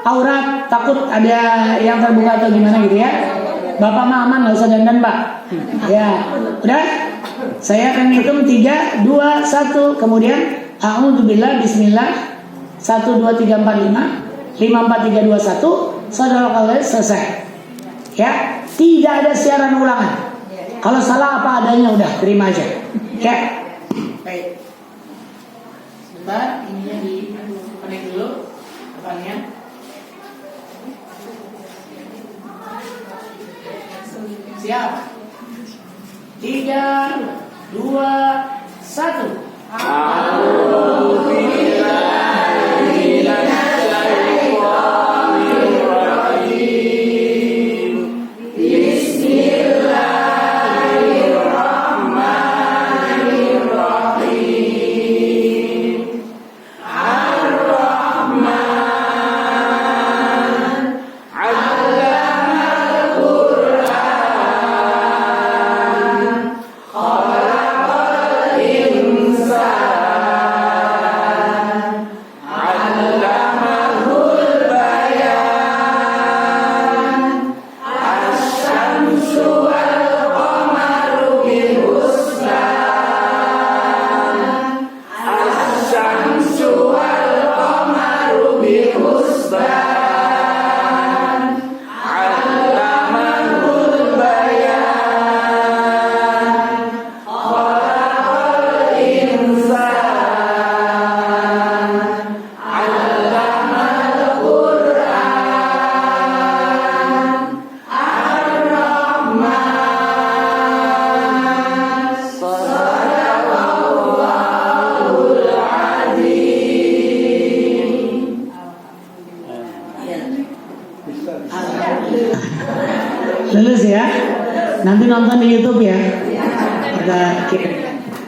Aurat, takut ada yang terbuka atau gimana gitu ya. Bapak mah aman, nggak usah dandan pak. Ya, udah. Saya akan hitung 3, 2, 1. Kemudian a'udzubillah bismillah 1, 2, 3, 4, 5 5, 4, 3, 2, 1. Sadaqallah selesai. Ya, tidak ada siaran ulangan. Kalau salah apa adanya udah terima aja. Ya. Baik. Sebentar, ininya di connect dulu depannya. Siap. 3, 2, 1. Lulus ya. Nanti nonton di YouTube ya.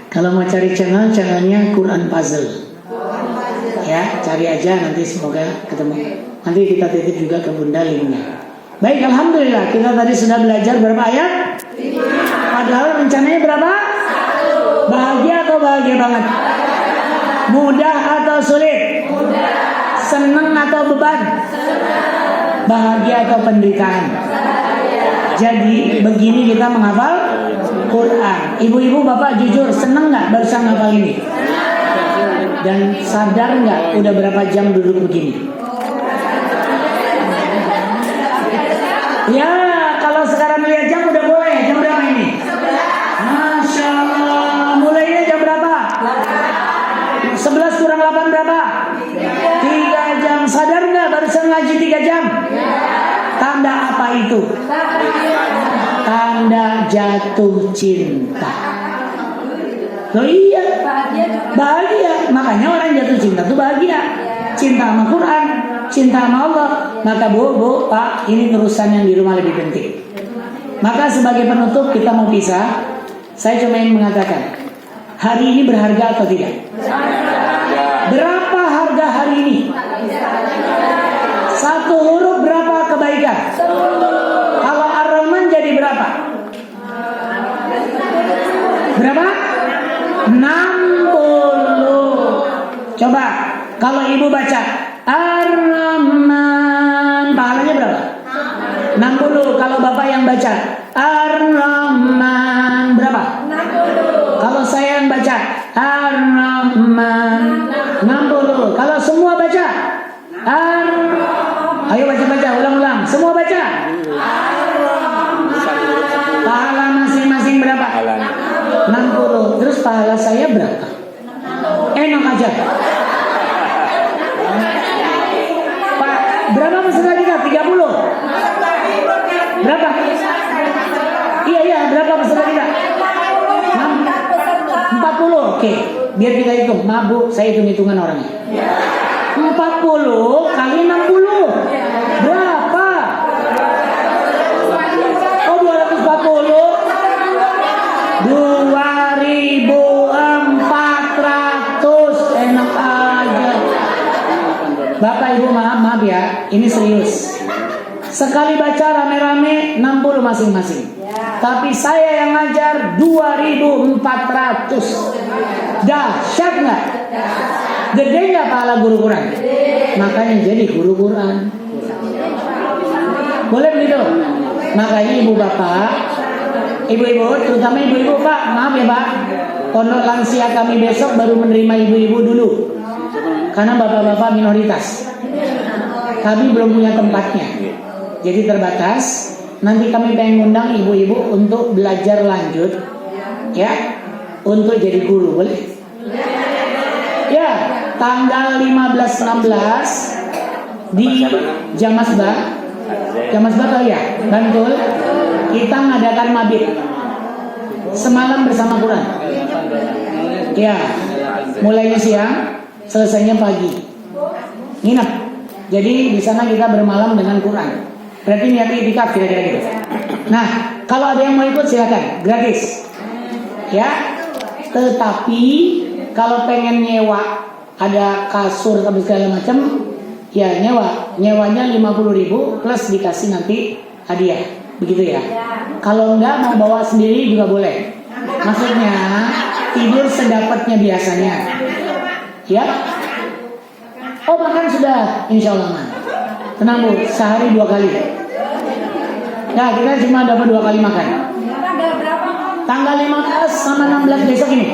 Kalau mau cari channelnya Quran Puzzle. Ya, cari aja nanti semoga ketemu. Nanti kita titip juga ke Bunda linknya. Baik, alhamdulillah kita tadi sudah belajar berapa ayat? 5. Padahal rencananya berapa? 1. Bahagia atau bahagia banget? Mudah atau sulit? Mudah. Senang atau beban? Senang. Bahagia atau penderitaan? Jadi begini kita menghafal Quran. Ibu-ibu bapak jujur seneng nggak barusan hafal ini? Dan sadar nggak udah berapa jam duduk begini? Ya kalau sekarang lihat jam udah boleh. Jam berapa ini? Masya Allah. Mulainya jam berapa? 11 kurang 8 berapa? 3 jam. Sadar nggak barusan ngaji 3 jam? Tanda apa itu? Tanda jatuh cinta. Loh iya, bahagia. Makanya orang jatuh cinta itu bahagia. Cinta sama Quran, cinta sama Allah. Maka bu, pak, ini urusan yang di rumah lebih penting. Maka sebagai penutup kita mau pisah. Saya cuma ingin mengatakan, hari ini berharga atau tidak? Berapa harga hari ini? 1 huruf berapa kebaikan? Kalau Ar-Rahman jadi berapa? Berapa? 60. Coba kalau ibu baca Ar-Rahman, pahalanya berapa? 60. Kalau bapak yang baca Ar-Rahman berapa? 60. Kalau saya yang baca Ar-Rahman 60. Kalau semua baca Ayo baca-baca, ulang-ulang. Semua baca. berapa? Enak aja. Pak, berapa peserta kita? 30? Berapa? Iya, berapa peserta kita? 40, oke. Biar kita hitung. Maaf Bu, saya hitung-hitungan orangnya. 40 kali 60 berapa? Oh, 240. 2.400. Enak aja. Bapak Ibu maaf ya, ini serius. Sekali baca rame-rame 60 masing-masing. Tapi saya yang ngajar 2.400. Dahsyat nggak? Gede nggak pahala guru Quran? Makanya jadi guru Quran. Boleh begitu? Makanya ibu bapak, ibu-ibu, terutama ibu-ibu Pak, maaf ya Pak, pondok lansia kami besok baru menerima ibu-ibu dulu, karena bapak-bapak minoritas. Kami belum punya tempatnya, jadi terbatas. Nanti kami pengen undang ibu-ibu untuk belajar lanjut, ya, untuk jadi guru, boleh? Ya, tanggal 15-16 di Jamasbah tahu ya, Bantul. Kita ngadakan mabit semalam bersama Quran. Ya, mulainya siang, selesainya pagi. Nginep. Jadi di sana kita bermalam dengan Quran. Berarti niat itikaf kira-kira gitu. Nah, kalau ada yang mau ikut silakan, gratis. Ya. Tetapi kalau pengen nyewa, ada kasur sampai segala macam, ya nyewanya 50.000 plus dikasih nanti hadiah, begitu ya. Kalau enggak mau bawa sendiri juga boleh. Maksudnya tidur sedapatnya biasanya, ya. Oh makan sudah, insya Allah man. Tenang Bu, sehari 2 kali. Nah kita cuma dapat 2 kali makan. Tanggal 15 sama 16 besok ini.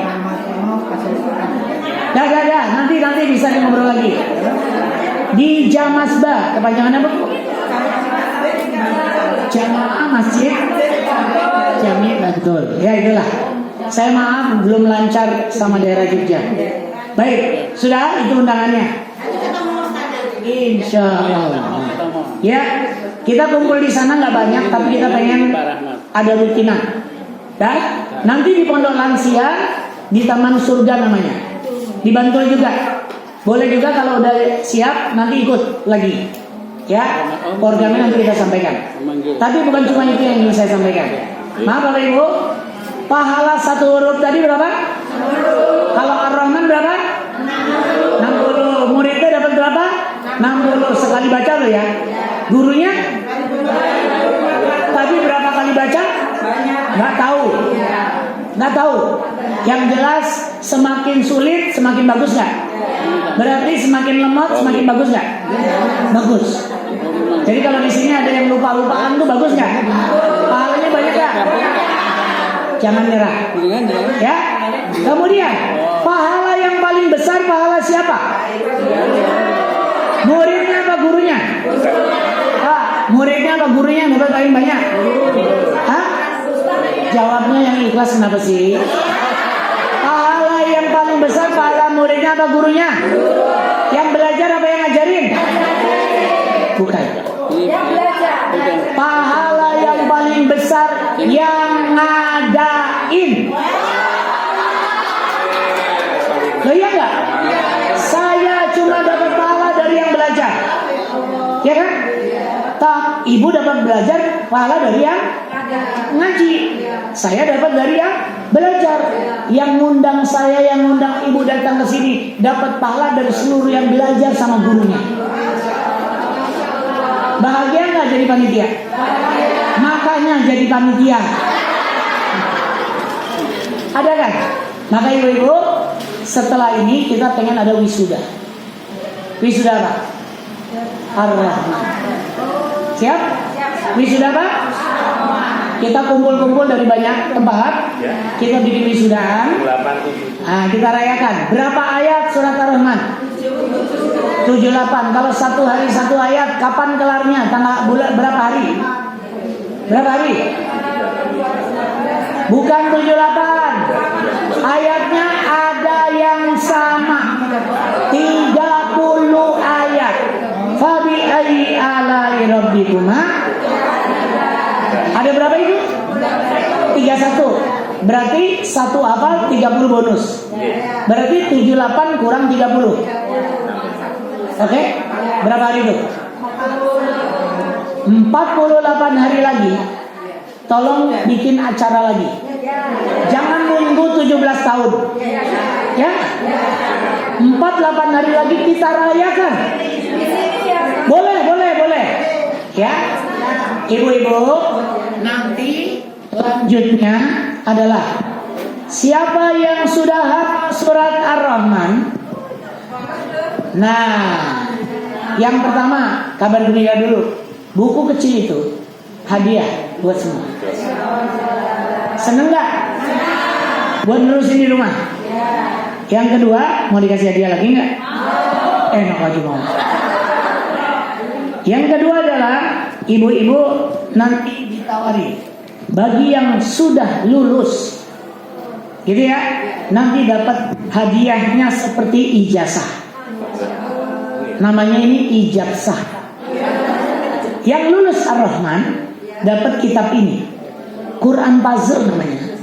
Ya, nanti bisa ngobrol lagi. Di Jamasbah, kepanjangannya apa? Jamaah Masjid Jami Bantul. Ya itulah. Saya maaf belum lancar sama daerah Jogja. Baik, sudah itu undangannya. Insya Allah. Ya, kita kumpul di sana nggak banyak, tapi kita pengen ada rutinan. Dan nanti di Pondok Lansia di Taman Surga namanya. Di Bantul juga. Boleh juga kalau udah siap nanti ikut lagi. Ya, programnya nanti kita sampaikan. Tapi bukan cuma itu yang ingin saya sampaikan. Maaf Bapak Ibu, pahala 1 huruf tadi berapa? Kalau Ar-Rahman berapa? 60. Muridnya dapat berapa? 60. Sekali baca loh ya. Gurunya? Tadi berapa kali baca? Nggak tahu. Yang jelas semakin sulit semakin bagus nggak? Berarti semakin lemot semakin bagus nggak? Bagus. Jadi kalau di sini ada yang lupa-lupaan tuh bagus nggak? Pahalanya banyak nggak? Jangan nyerah. Ya. Kemudian pahala yang paling besar pahala siapa? Muridnya apa gurunya? Muridnya apa gurunya yang dapat paling banyak? Hah? Jawabnya yang ikhlas kenapa sih? Pahala yang paling besar pahala muridnya apa gurunya? Yang belajar apa yang ngajarin? Bukan. Pahala yang paling besar yang ngadain. Loh iya enggak? Saya cuma dapat pahala dari yang belajar. Ya kan? Ibu dapat belajar pahala dari yang ngaji. Saya dapat dari yang belajar. Yang ngundang saya, yang ngundang ibu datang ke sini dapat pahala dari seluruh yang belajar sama gurunya. Bahagia nggak jadi panitia? Makanya jadi panitia. Ada kan? Maka ibu-ibu, setelah ini kita pengen ada wisuda. Wisuda apa? Ar-Rahman. Siap? Wisuda apa? Kita kumpul-kumpul dari banyak tempat. Kita bikin wisudaan. Nah, kita rayakan. Berapa ayat surat Ar-Rahman? 78. Kalau 1 hari 1 ayat, kapan kelarnya? Tanggal bulan berapa hari? Berapa hari? Bukan 78. Ayatnya ada yang sama 30 ayat. Fabi ayyi ala'i rabbikuma. Ada berapa itu? 31. Berarti satu hafal 30 bonus. Berarti 78 kurang 30. Oke? Berapa hari itu? 48 hari lagi. Tolong bikin acara lagi. Jangan nunggu 17 tahun. Ya? 48 hari lagi kita rayakan. Boleh. Ya? Ibu-ibu, nanti lanjutnya adalah siapa yang sudah hafal surat Ar-Rahman. Nah, yang pertama kabar gembira dulu. Buku kecil itu hadiah buat semua. Seneng gak? Buat nerusin di rumah. Yang kedua, mau dikasih hadiah lagi gak? Enak aja mau. Yang kedua adalah ibu-ibu nanti ditawari bagi yang sudah lulus, gitu ya, nanti dapat hadiahnya seperti ijazah. Namanya ini ijazah. Yang lulus Ar-Rahman dapat kitab ini, Quran puzzle namanya.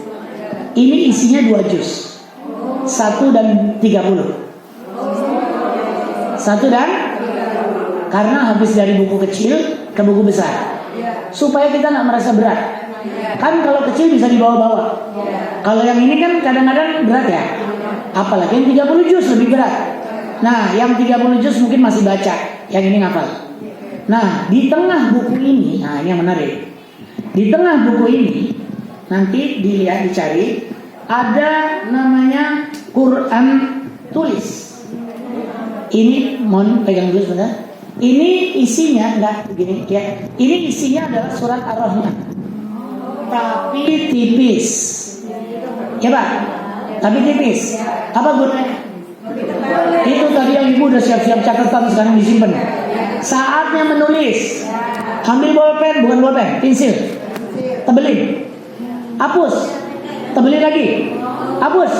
Ini isinya 2 juz, 1 dan 30. 1 dan, karena habis dari buku kecil ke buku besar, supaya kita nggak merasa berat. Kan kalau kecil bisa dibawa-bawa. Kalau yang ini kan kadang-kadang berat ya. Apalagi yang 30 juz lebih berat. Nah, yang 30 juz mungkin masih baca, yang ini ngapal. Nah, di tengah buku ini, nah ini yang menarik. Di tengah buku ini, nanti dilihat, dicari, ada namanya Quran tulis. Ini, mohon pegang dulu sebentar. Ini isinya, enggak begini ya. Ini isinya adalah surat Ar-Rahman, tapi tipis. Ya Pak, tapi tipis. Apa gunanya? Itu tadi yang ibu udah siap-siap catatan, sekarang disimpan. Saatnya menulis. Ambil bolpen, bukan bolpen, pensil. Tebelin. Hapus. Tebelin lagi. Hapus.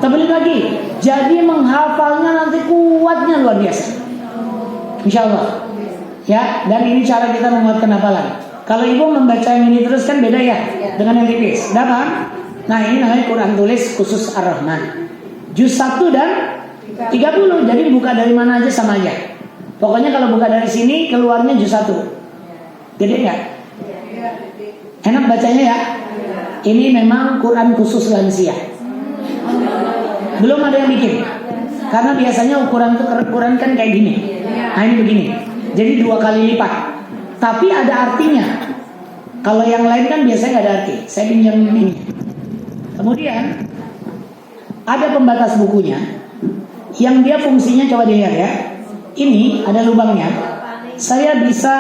Tebelin lagi. Jadi menghafalnya nanti kuatnya luar biasa. Insya Allah. Ya, dan ini cara kita menguatkan hafalan. Kalau ibu membaca yang ini terus kan beda ya dengan yang tipis. Dapat? Nah, ini namanya Quran tulis khusus Ar-Rahman. Juz 1 dan 30. Jadi buka dari mana aja sama aja. Pokoknya kalau buka dari sini keluarnya juz 1. Gede nggak? Enak bacanya ya. Ini memang Quran khusus lansia. Belum ada yang bikin. Karena biasanya ukuran kan kayak gini. Nah ini begini. Jadi 2 kali lipat. Tapi ada artinya. Kalau yang lain kan biasanya nggak ada arti. Saya pinjam ini. Kemudian ada pembatas bukunya. Yang dia fungsinya coba dilihat ya. Ini ada lubangnya. Saya bisa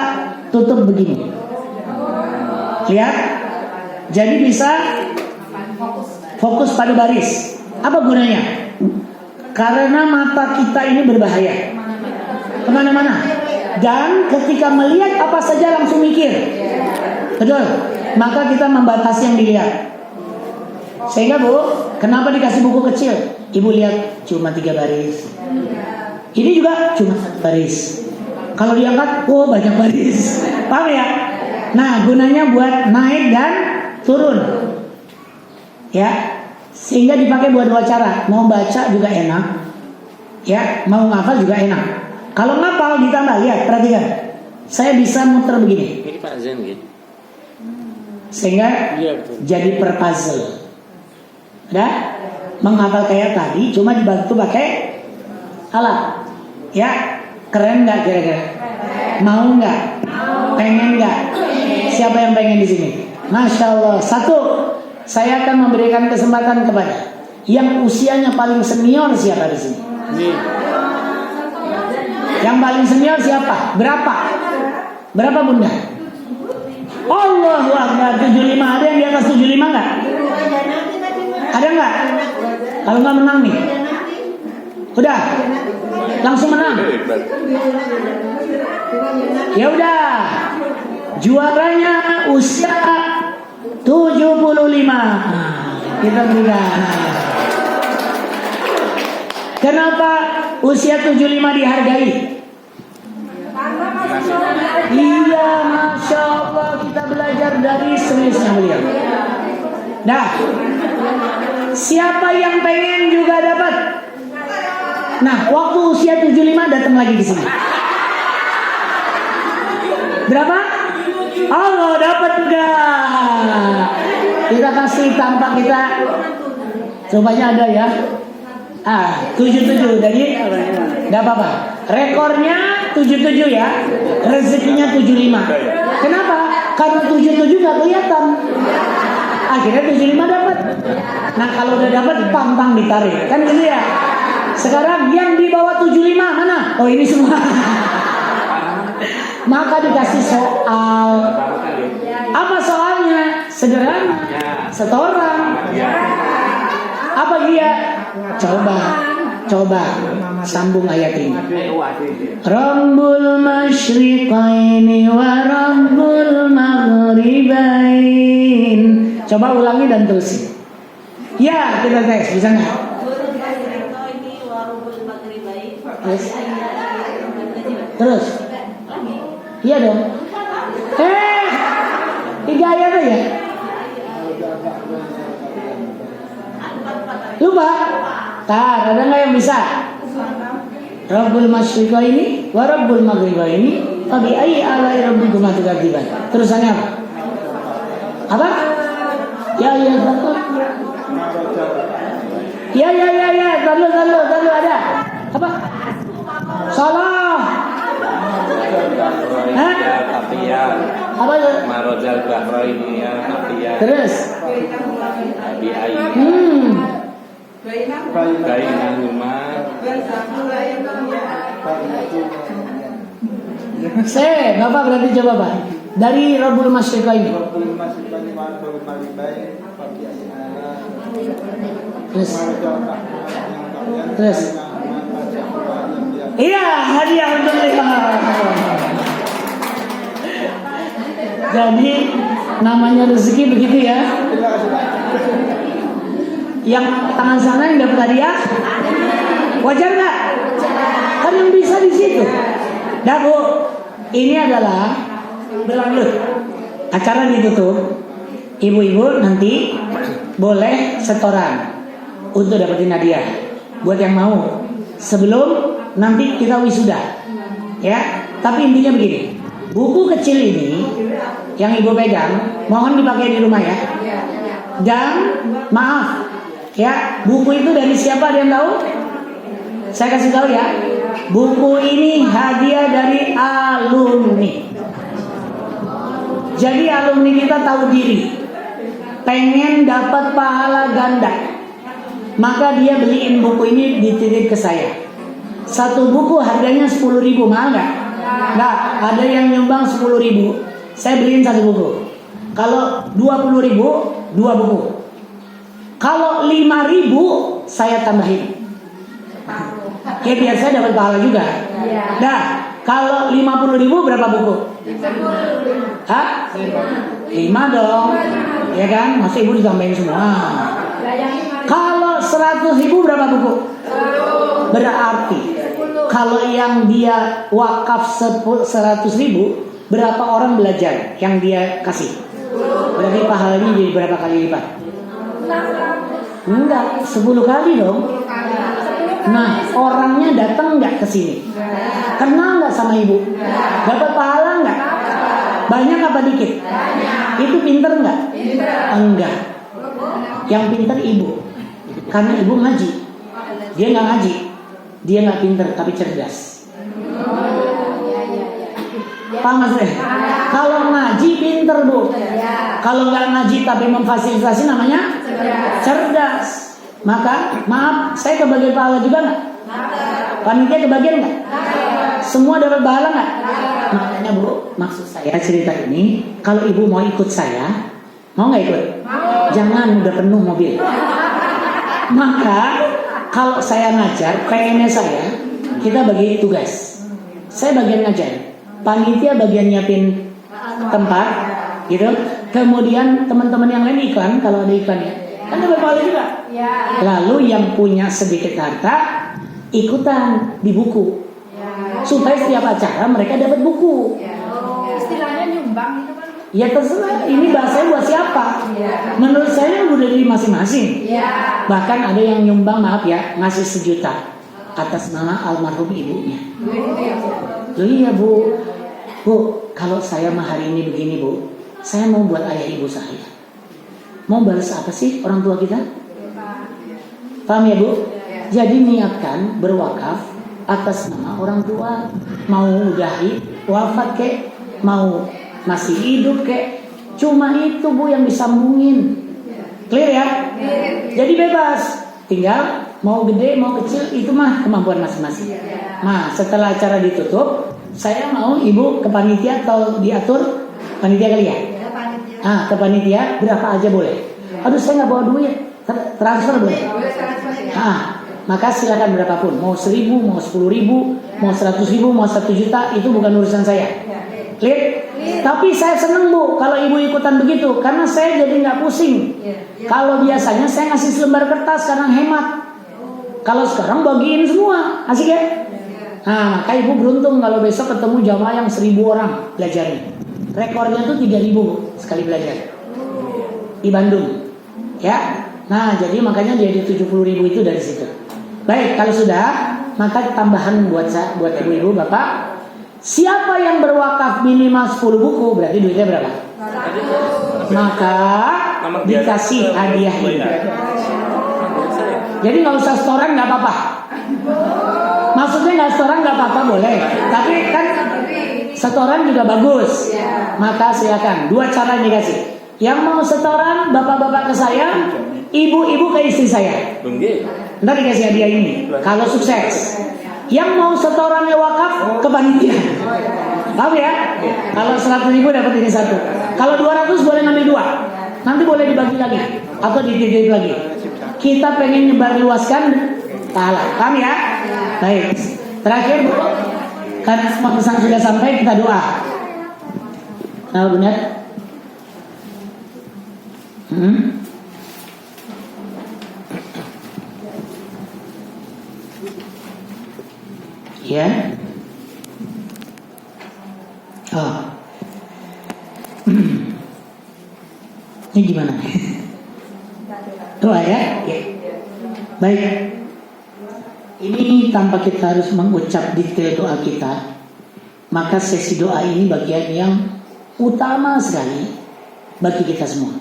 tutup begini. Lihat. Jadi bisa fokus pada baris. Apa gunanya? Karena mata kita ini berbahaya kemana-mana. Dan ketika melihat apa saja langsung mikir. Betul. Maka kita membatasi yang dilihat. Sehingga Bu, kenapa dikasih buku kecil? Ibu lihat cuma 3 baris. Ini juga cuma 1 baris. Kalau diangkat, banyak baris. Paham ya? Nah, gunanya buat naik dan turun. Ya, sehingga dipakai buat 2 cara. Mau baca juga enak. Ya, mau ngafal juga enak. Kalau ngapal ditambah, lihat, perhatikan. Saya bisa muter begini. Ini Pak Zen gitu. Sehingga jadi per puzzle. Udah? Menghafal kayak tadi, cuma dibantu pakai alat. Ya, keren nggak kira-kira? Mau nggak? Pengen nggak? Siapa yang pengen di sini? Masya Allah. 1, saya akan memberikan kesempatan kepada yang usianya paling senior siapa di sini? Yang paling senior siapa? Berapa? Berapa Bunda? Allahu Akbar. 75. Ada yang di atas 75 nggak? Ada nggak? Kalau nggak menang nih. Udah. Langsung menang. Ya udah. Juaranya usia 75. Kita berikan. Kenapa usia 75 dihargai? Iya, Masya Allah, kita belajar dari seriusnya beliau. Nah, siapa yang pengen juga dapat? Nah, waktu usia 75 datang lagi ke sini. Berapa? Allah dapat enggak? Kita kasih tampak kita. Cobanya ada ya. 77 jadi enggak apa-apa. Rekornya 77 ya. Rezekinya 75. Kenapa? Karena 77 enggak kelihatan. Akhirnya 75 dapat. Nah, kalau udah dapat pantang ditarik. Kan gitu ya. Sekarang yang di bawah 75 mana? Oh, ini semua. Maka dikasih soal. Apa soalnya? Sederhana. Setoran. Apa dia? Coba sambung ayat ini. Rabbul masyriqaini wa rabbul maghribain. Coba ulangi dan terusin. Ya, kita tes, bisa nggak? Terus. Iya dong. Tiga ayat aja. Lupa? Ada nggak yang bisa? Rabbul masyriqaini wa rabbul maghribaini fa bi ayyi ala'i rabbikuma tukadziban. Terusannya apa? Apa? Ya. Tahu ada. Apa? Salah. Hah? Apa itu? Marojal bahraini ya kafiyah. Terus. Bi ayyi. Bainahuma. Bapak berarti coba Pak. Dari Rabbul Masyriqaini. Terus. Iya, hadiah untuk mereka. Jadi namanya rezeki begitu ya. Yang tangan sana yang dapat hadiah, wajar nggak? Kan yang bisa di situ. Dah Bu, ini adalah berlanjut. Acara ditutup. Ibu-ibu nanti boleh setoran untuk dapetin hadiah. Buat yang mau. Sebelum nanti kita wisuda, ya. Tapi intinya begini, buku kecil ini yang ibu pegang, mohon dipakai di rumah ya. Dan maaf, ya, buku itu dari siapa, ada yang tahu? Saya kasih tahu ya, buku ini hadiah dari alumni. Jadi alumni kita tahu diri, pengen dapat pahala ganda. Maka dia beliin buku ini, dititip ke saya. Satu buku harganya 10.000, mahal nggak? Nggak, ada yang nyumbang 10.000. Saya beliin satu buku. Kalau 20.000, 2 buku. Kalau 5.000, saya tambahin. Ya biar saya dapat pahala juga. Nah, kalau 50.000 berapa buku? 5 dong. Ya kan? Masa ibu ditambahin semua? Kalau 100.000 berapa buku? Berarti kalau yang dia wakaf 100.000, berapa orang belajar yang dia kasih? Berarti pahalanya jadi berapa kali lipat? Enggak, 10 kali dong. Nah, orangnya datang nggak ke sini? Kenal nggak sama ibu? Dapat pahala nggak? Banyak apa dikit? Itu pinter nggak? Enggak. Yang pinter ibu. Karena ibu ngaji. Dia nggak ngaji. Dia nggak pinter tapi cerdas. Paham maksudnya? Kalau ngaji pinter Bu. Kalau nggak ngaji tapi memfasilitasi namanya cerdas. Maka maaf, saya kebagian pahala juga nggak? Panitia kebagian nggak? Semua dapat pahala nggak? Makanya Bu, maksud saya cerita ini, kalau ibu mau ikut saya, mau nggak ikut? Jangan, udah penuh mobil. Maka kalau saya ngajar, pengennya saya, kita bagi tugas. Saya bagian ngajar, panitia bagian nyiapin tempat, gitu. Kemudian teman-teman yang lain iklan, kalau ada iklannya, kan dapat pahala juga. Lalu yang punya sedikit harta, ikutan di buku. Supaya setiap acara mereka dapat buku. Istilahnya nyumbang itu kan. Ya terserah, ini bahasanya buat siapa? Menurut saya udah dari masing-masing. Bahkan ada yang nyumbang, maaf ya, ngasih 1 juta atas nama almarhum ibunya. Loh iya Bu, kalau saya mah hari ini begini Bu, saya mau buat ayah ibu saya. Mau balas apa sih orang tua kita? Paham ya Bu? Jadi niatkan berwakaf atas nama orang tua. Mau udah wafat kek, mau masih hidup kek, cuma itu Bu yang disambungin. Clear ya? Jadi bebas, tinggal mau gede mau kecil itu mah kemampuan masing-masing. Nah setelah acara ditutup, saya mau ibu ke panitia atau diatur panitia kali ya? Ke panitia berapa aja boleh. Aduh saya nggak bawa duit, transfer boleh. Maka silakan berapapun, mau 1.000, mau 10.000, mau 100.000, mau 1 juta, itu bukan urusan saya. Clear? Tapi saya seneng Bu kalau ibu ikutan begitu, karena saya jadi nggak pusing. Kalau biasanya saya ngasih selembar kertas karena hemat. Kalau sekarang bagiin semua, asik ya? Maka ibu beruntung kalau besok ketemu jamaah yang 1.000 orang belajarnya. Rekornya tuh 3.000 sekali belajar di Bandung, ya. Nah jadi makanya jadi 70.000 itu dari situ. Baik, kalau sudah, maka tambahan buat ibu-ibu, bapak. Siapa yang berwakaf minimal 10 buku, berarti duitnya berapa? Maka dikasih hadiah ini. Jadi nggak usah setoran, nggak apa-apa. Maksudnya nggak setoran nggak apa-apa boleh, tapi kan setoran juga bagus. Maka silakan, 2 cara yang dikasih. Yang mau setoran, bapak-bapak ke saya, ibu-ibu ke istri saya. Ntar dikasih hadiah ini kalau sukses. Yang mau setorannya wakaf ke panitia. Paham ya? Kalau 100.000 dapat ini 1. Kalau 200 boleh ngambil 2. Nanti boleh dibagi lagi atau dititip lagi. Kita pengen nyebar luaskan pahala. Paham ya? Baik. Terakhir Bu, karena semua pesan sudah sampai, kita doa. Nah benar. Ya. Ini gimana? Doa ya? Baik. Ini tanpa kita harus mengucap detail doa kita, maka sesi doa ini bagian yang utama sekali bagi kita semua.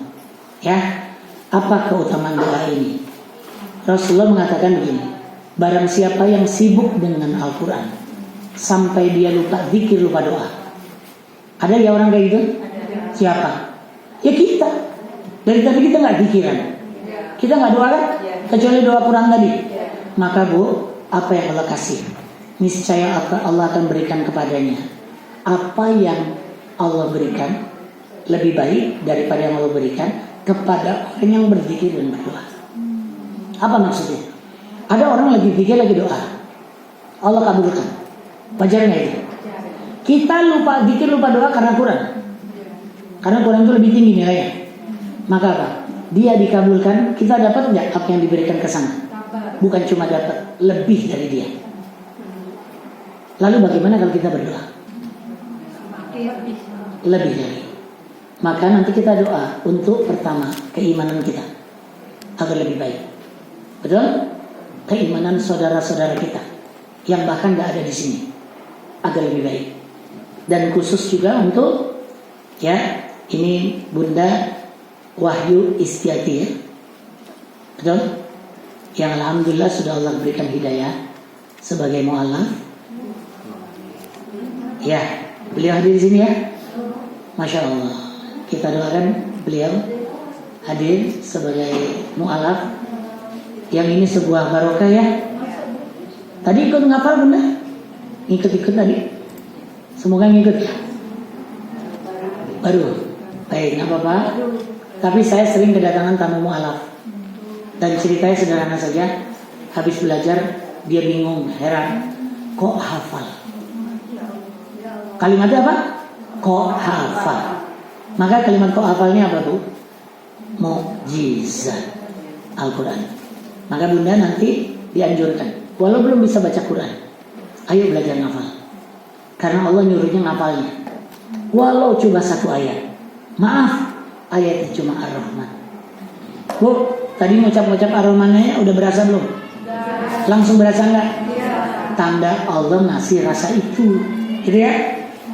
Ya. Apa keutamaan doa ini? Rasulullah mengatakan begini. Barang siapa yang sibuk dengan Al-Quran sampai dia lupa zikir, lupa doa. Ada ya orang kayak gitu? Siapa? Ya kita. Dari tadi kita gak zikiran, kita gak doa kan? Kecuali doa Quran tadi. Maka Bu, apa yang Allah kasih, niscaya Allah akan berikan kepadanya. Apa yang Allah berikan lebih baik daripada yang Allah berikan kepada orang yang berzikir dan berdoa. Apa maksudnya? Ada orang lagi zikir, lagi doa, Allah kabulkan. Wajar nggak itu? Kita lupa zikir, lupa doa karena Quran. Karena Quran itu lebih tinggi nilainya. Maka apa? Dia dikabulkan, kita dapat nggak apa yang diberikan ke sana? Bukan cuma dapat, lebih dari dia. Lalu bagaimana kalau kita berdoa? Lebih dari. Maka nanti kita doa untuk pertama keimanan kita agar lebih baik. Betul? Keimanan saudara-saudara kita yang bahkan gak ada di sini agar lebih baik. Dan khusus juga untuk ini Bunda Wahyu Istiati ya. Betul? Yang alhamdulillah sudah Allah berikan hidayah sebagai mu'alaf. Ya, beliau hadir di sini ya. Masya Allah. Kita doakan beliau hadir sebagai mu'alaf. Yang ini sebuah barokah ya. Tadi ikut ngapal Bunda? Ikut-ikut tadi. Semoga ngikut ya. Baru. Baik, gak apa-apa. Tapi saya sering kedatangan tamu mu'alaf. Dan ceritanya sederhana saja. Habis belajar dia bingung, heran. Kok hafal? Kalimatnya apa? Kok hafal. Maka kalimat kok hafalnya apa Bu? Mukjizat Al-Quran. Maka Bunda nanti dianjurkan walau belum bisa baca Quran, ayo belajar ngafal. Karena Allah nyuruhnya ngafalnya. Walau cuma satu ayat. Maaf, ayatnya cuma Ar-Rahman. Bu, tadi ngucap-ngucap Ar-Rahmannya udah berasa belum? Langsung berasa nggak? Tanda Allah masih rasa itu, gitu ya.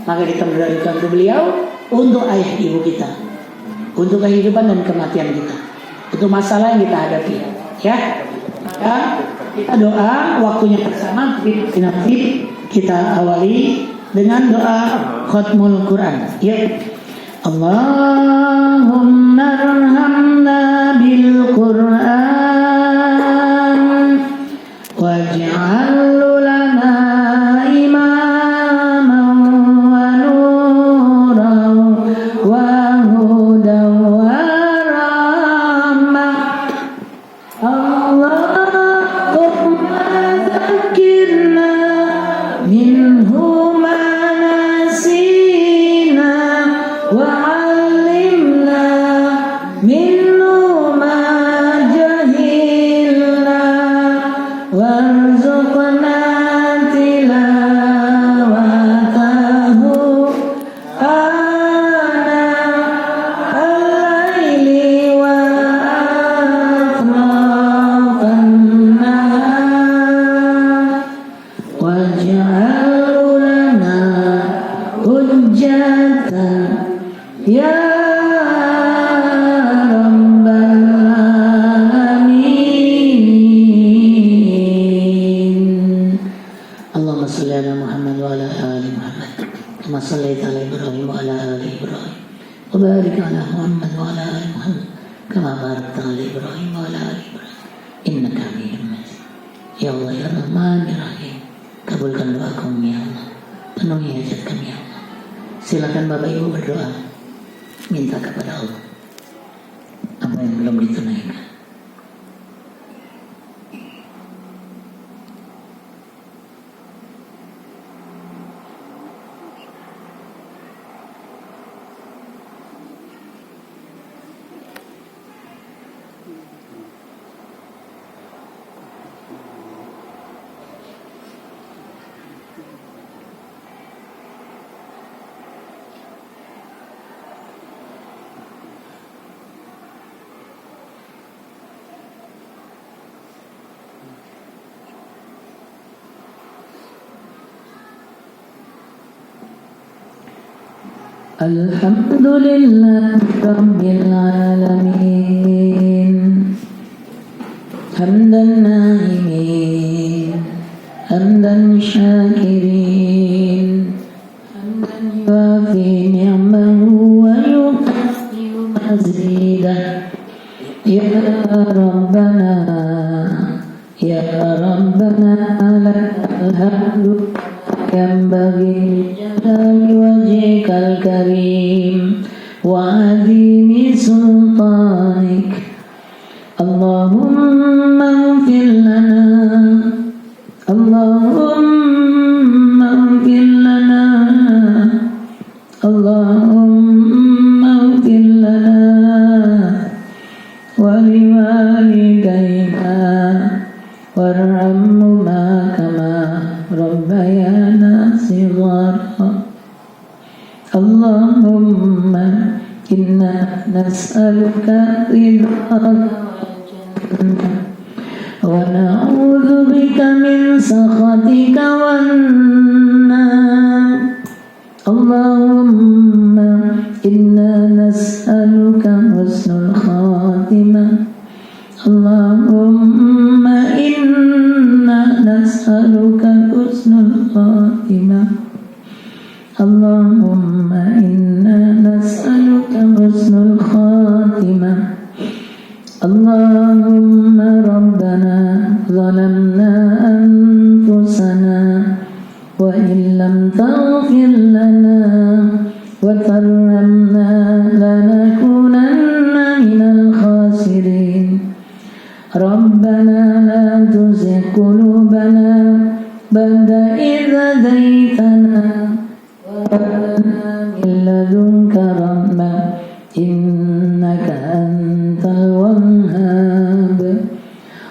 Maka kita berdoa untuk beliau, untuk ayah ibu kita, untuk kehidupan dan kematian kita, untuk masalah yang kita hadapi, ya. Maka kita doa waktunya bersama, nanti kita awali dengan doa khatmul Quran. Ya. Allahumma arhamna bil Quran waj'al lana imaman wa nuran wa hudan wa rahmah. Allahumma dzakirna minhu ma nasina wa 'allimna minhu ma jahilna warzuqna tilawatahu ana al-laili wa atrafan nahar waj'al lana hujjatan ya rabbal alamin. Allahumma salli ala Muhammad wa ala ali Muhammad kama sallaita ala Ibrahim wa ala ali Ibrahim wa barik ala Muhammad wa ala ali Muhammad kama barakta ala Ibrahim wa ala ali Ibrahim innaka Hamidum Majid. Ya Allah ya Rahman ya Rahim, kabulkan doa kami ya Allah, penuhi hajat kami ya Allah. Silakan Bapak Ibu berdoa, minta kepada Allah apa yang belum ditunaikan. Alhamdulillah Rabbil Alamin Hamdan na'imin Hamdan syakirin Hamdan yuafi ni'mahu wa yukafi mazidah. Ya Rabbana Ya Rabbana lakal hamdu yanbaghi jalali wajhikal karim wa azimi sultanik. Allahumma ighfir lana Allahumma ighfir lana Allahumma ighfir lana wa liwalidayna warhamhuma kama rabbayana shighara. Allahumma inna nas'aluka ridhaka wa na'udzu bika min sakhatika wan nar. Allahumma inna nas'aluka husnul khatimah. Allahumma inna nas'aluka husnul khatimah. Allahumma inna nas'aluka husnul khatimah. Allahumma rabbana zalamna anfusana wa illam taghfir lana wa tarhamna lanakunanna minal khasirin. Rabbana la tuzigh qulubana ba'da idh hadaytana wa hab lana min ladunka rahmah innaka antal wahhab.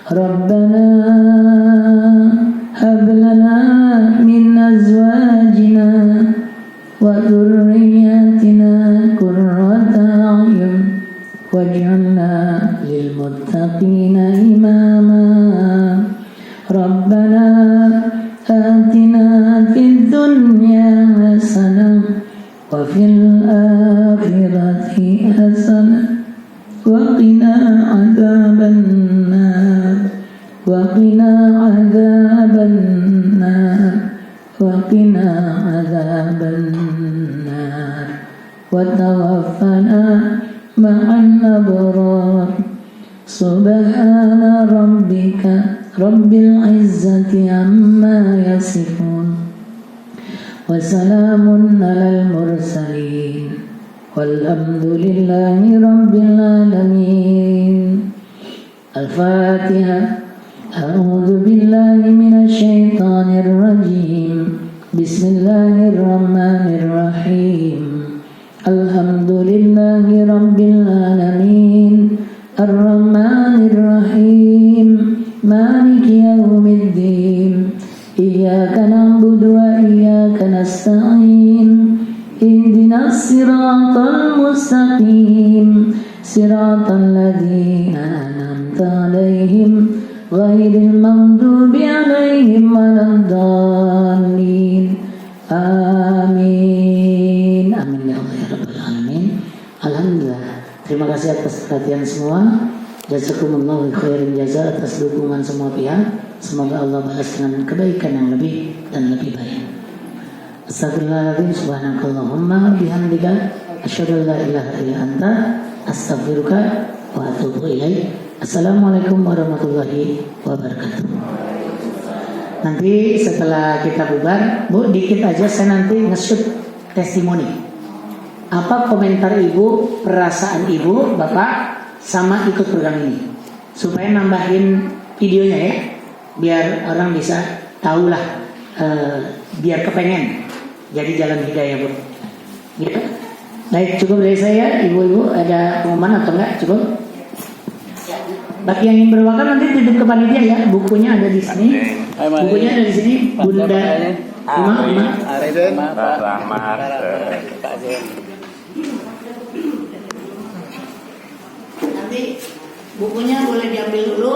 Rabbana وذرياتنا قرة أعين واجعلنا للمتقين إماما ربنا آتنا في الدنيا حسنة وفي الآخرة حسنة وقنا عذاب النار وقنا عذاب النار وقنا عذاب النار وتوفنا مع الأبرار سبحان ربك رب العزة عما يصفون وسلام على المرسلين والحمد لله رب العالمين الفاتحة أعوذ بالله من الشيطان الرجيم بسم الله الرحمن الرحيم الحمد لله رب العالمين الرحمن الرحيم مالك يوم الدين إياك نعبد وإياك نستعين اهدنا الصراط المستقيم صراط الذين أنعمت عليهم غير المغضوب عليهم ولا الضالين آمين آمين ya Allah ya Rabbal Alamin. Alhamdulillah, terima kasih atas perhatian semua. Jazakumullahu khairan jaza atas dukungan semua pihak. Semoga Allah balas dengan kebaikan yang lebih dan lebih baik. Astagfirullahaladzim, subhanakallahumma bihamdika asyhadu an la ilaha illa anta astaghfiruka wa atubu ilaik. Assalamualaikum warahmatullahi wabarakatuh. Nanti setelah kita bubar, Bu, dikit aja saya nanti nge-shoot testimoni. Apa komentar Ibu, perasaan Ibu, Bapak sama ikut program ini, supaya nambahin videonya ya, biar orang bisa tahu lah, biar kepengen jadi jalan hidayah, Bu. Gitu. Baik, cukup dari saya. Ibu-ibu ada pengumuman atau enggak? Cukup. Bagi yang ingin berwakaf nanti titip ke panitia ya. Bukunya ada di sini. Bukunya ada di sini. Bunda Rahmat. Nanti bukunya boleh diambil dulu.